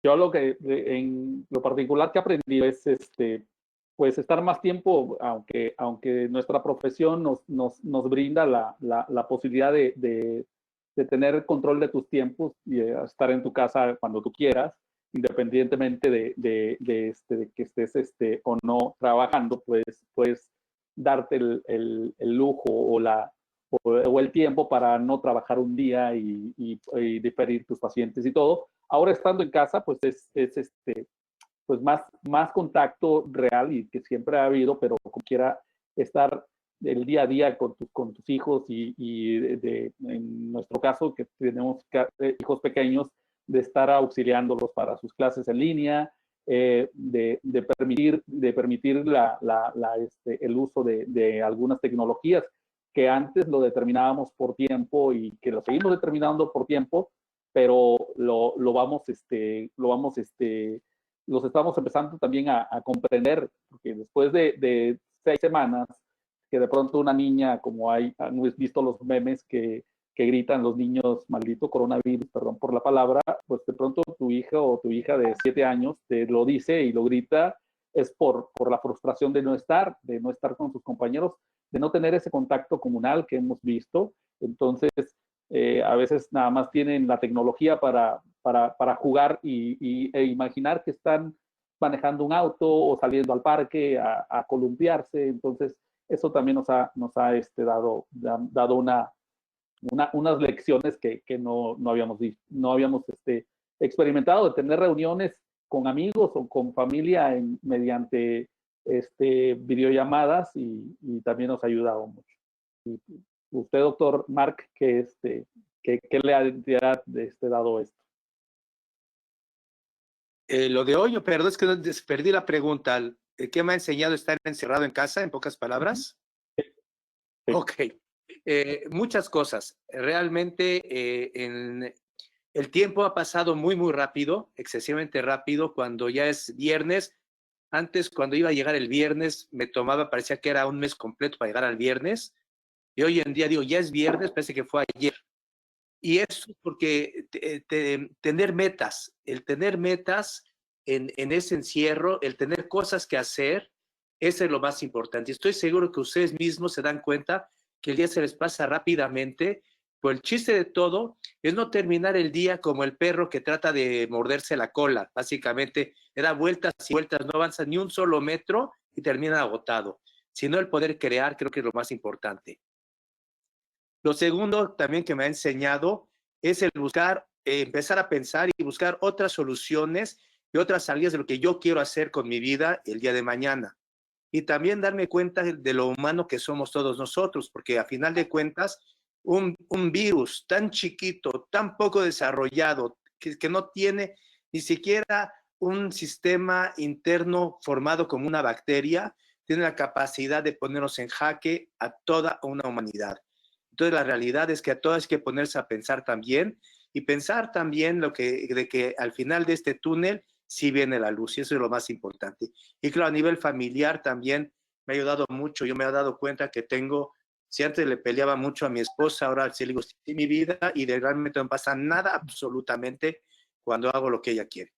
Yo en lo particular que he aprendido es pues estar más tiempo, aunque nuestra profesión nos brinda la posibilidad de tener control de tus tiempos y estar en tu casa cuando tú quieras, independientemente de que estés o no trabajando, pues puedes darte el lujo o el tiempo para no trabajar un día y diferir tus pacientes y todo. Ahora estando en casa, pues es pues más contacto real, y que siempre ha habido, pero como quiera estar el día a día con tus hijos y en nuestro caso, que tenemos hijos pequeños, de estar auxiliándolos para sus clases en línea, de permitir el uso de algunas tecnologías que antes lo determinábamos por tiempo y que lo seguimos determinando por tiempo, pero los estamos empezando también a comprender, porque después de 6 semanas, que de pronto una niña, como han visto los memes que gritan los niños, maldito coronavirus, perdón por la palabra, pues de pronto tu hijo o tu hija de 7 años te lo dice y lo grita, es por la frustración de no estar con sus compañeros, de no tener ese contacto comunal que hemos visto. Entonces, a veces nada más tienen la tecnología para jugar e imaginar que están manejando un auto o saliendo al parque a columpiarse. Entonces, eso también nos ha dado unas lecciones que no habíamos experimentado, de tener reuniones con amigos o con familia mediante videollamadas, y también nos ha ayudado mucho. Y usted, doctor Mark, ¿qué le ha dado esto? Lo de hoy, perdón, es que perdí la pregunta. ¿Qué me ha enseñado estar encerrado en casa, en pocas palabras? Sí. Ok. Muchas cosas. Realmente el tiempo ha pasado muy, muy rápido, excesivamente rápido, cuando ya es viernes. Antes, cuando iba a llegar el viernes, parecía que era un mes completo para llegar al viernes. Y hoy en día digo, ya es viernes, parece que fue ayer. Y eso es porque tener metas, el tener metas en ese encierro, el tener cosas que hacer, eso es lo más importante. Estoy seguro que ustedes mismos se dan cuenta que el día se les pasa rápidamente, pues el chiste de todo es no terminar el día como el perro que trata de morderse la cola. Básicamente, da vueltas y vueltas, no avanza ni un solo metro y termina agotado. Sino el poder crear, creo que es lo más importante. Lo segundo también que me ha enseñado es el buscar, empezar a pensar y buscar otras soluciones y otras salidas de lo que yo quiero hacer con mi vida el día de mañana. Y también darme cuenta de lo humano que somos todos nosotros, porque a final de cuentas, un virus tan chiquito, tan poco desarrollado, que no tiene ni siquiera un sistema interno formado como una bacteria, tiene la capacidad de ponernos en jaque a toda una humanidad. Entonces, la realidad es que a todos hay que ponerse a pensar también y pensar también de que al final de este túnel sí viene la luz y eso es lo más importante. Y claro, a nivel familiar también me ha ayudado mucho. Yo me he dado cuenta que si antes le peleaba mucho a mi esposa, ahora sí le digo, sí, mi vida y realmente no pasa nada absolutamente cuando hago lo que ella quiere.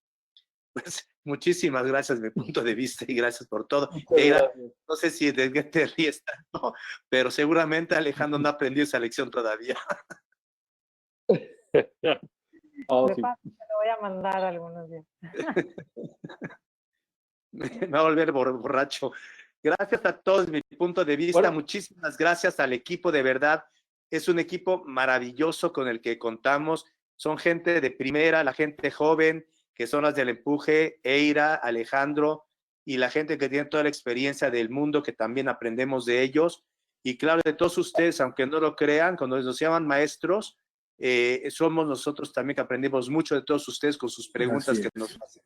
Pues muchísimas gracias, mi punto de vista, y gracias por todo. Eira, no sé si de qué te ríes tanto, pero seguramente Alejandro no aprendió esa lección todavía. Oh, Me sí. pasa, te lo voy a mandar algunos días. Me va a volver borracho. Gracias a todos, mi punto de vista. Bueno. Muchísimas gracias al equipo, de verdad. Es un equipo maravilloso con el que contamos. Son gente de primera, la gente joven, que son las del empuje, Eira, Alejandro, y la gente que tiene toda la experiencia del mundo, que también aprendemos de ellos. Y claro, de todos ustedes, aunque no lo crean, cuando nos llaman maestros, somos nosotros también que aprendemos mucho de todos ustedes con sus preguntas que nos hacen.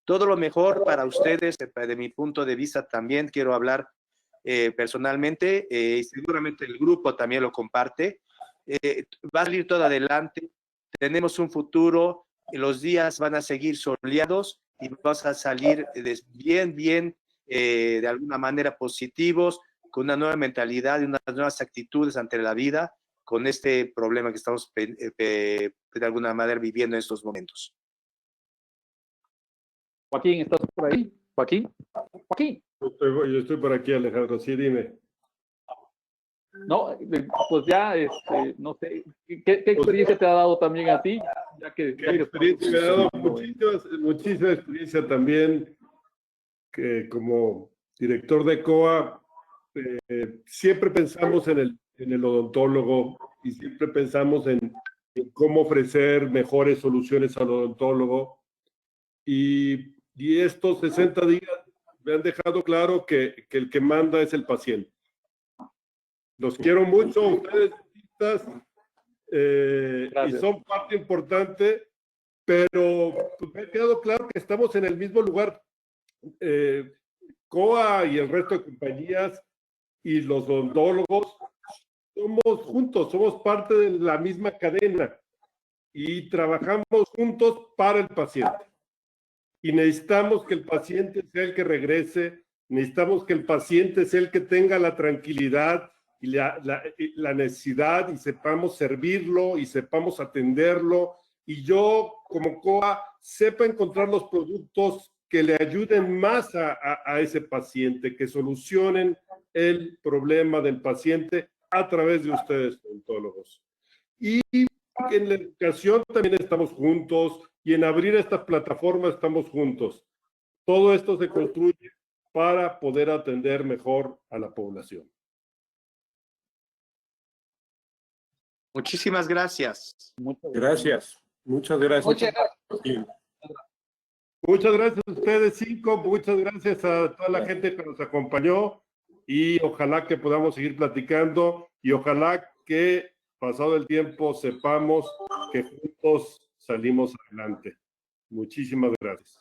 Todo lo mejor para ustedes, de mi punto de vista también quiero hablar personalmente, seguramente el grupo también lo comparte. Va a salir todo adelante, tenemos un futuro, los días van a seguir soleados y vamos a salir bien, de alguna manera positivos, con una nueva mentalidad y unas nuevas actitudes ante la vida, con este problema que estamos de alguna manera viviendo en estos momentos. Joaquín, ¿estás por ahí? Joaquín. Yo estoy por aquí, Alejandro, sí, dime. No, pues ya, no sé, ¿qué experiencia te ha dado también a ti? Ya que Qué experiencia me ha dado muchísima experiencia también, que como director de COA, siempre pensamos en el odontólogo y siempre pensamos en cómo ofrecer mejores soluciones al odontólogo. Y estos 60 días me han dejado claro que el que manda es el paciente. Los quiero mucho, ustedes y son parte importante, pero pues, me ha quedado claro que estamos en el mismo lugar. COA y el resto de compañías y los odontólogos somos juntos, somos parte de la misma cadena y trabajamos juntos para el paciente. Y necesitamos que el paciente sea el que regrese, necesitamos que el paciente sea el que tenga la tranquilidad y la necesidad y sepamos servirlo y sepamos atenderlo. Y yo, como COA, sepa encontrar los productos que le ayuden más a ese paciente, que solucionen el problema del paciente a través de ustedes, odontólogos. Y en la educación también estamos juntos y en abrir estas plataformas estamos juntos. Todo esto se construye para poder atender mejor a la población. Muchísimas gracias. Gracias. Muchas gracias. Muchas gracias a ustedes 5, muchas gracias a toda la gente que nos acompañó y ojalá que podamos seguir platicando y ojalá que pasado el tiempo sepamos que juntos salimos adelante. Muchísimas gracias.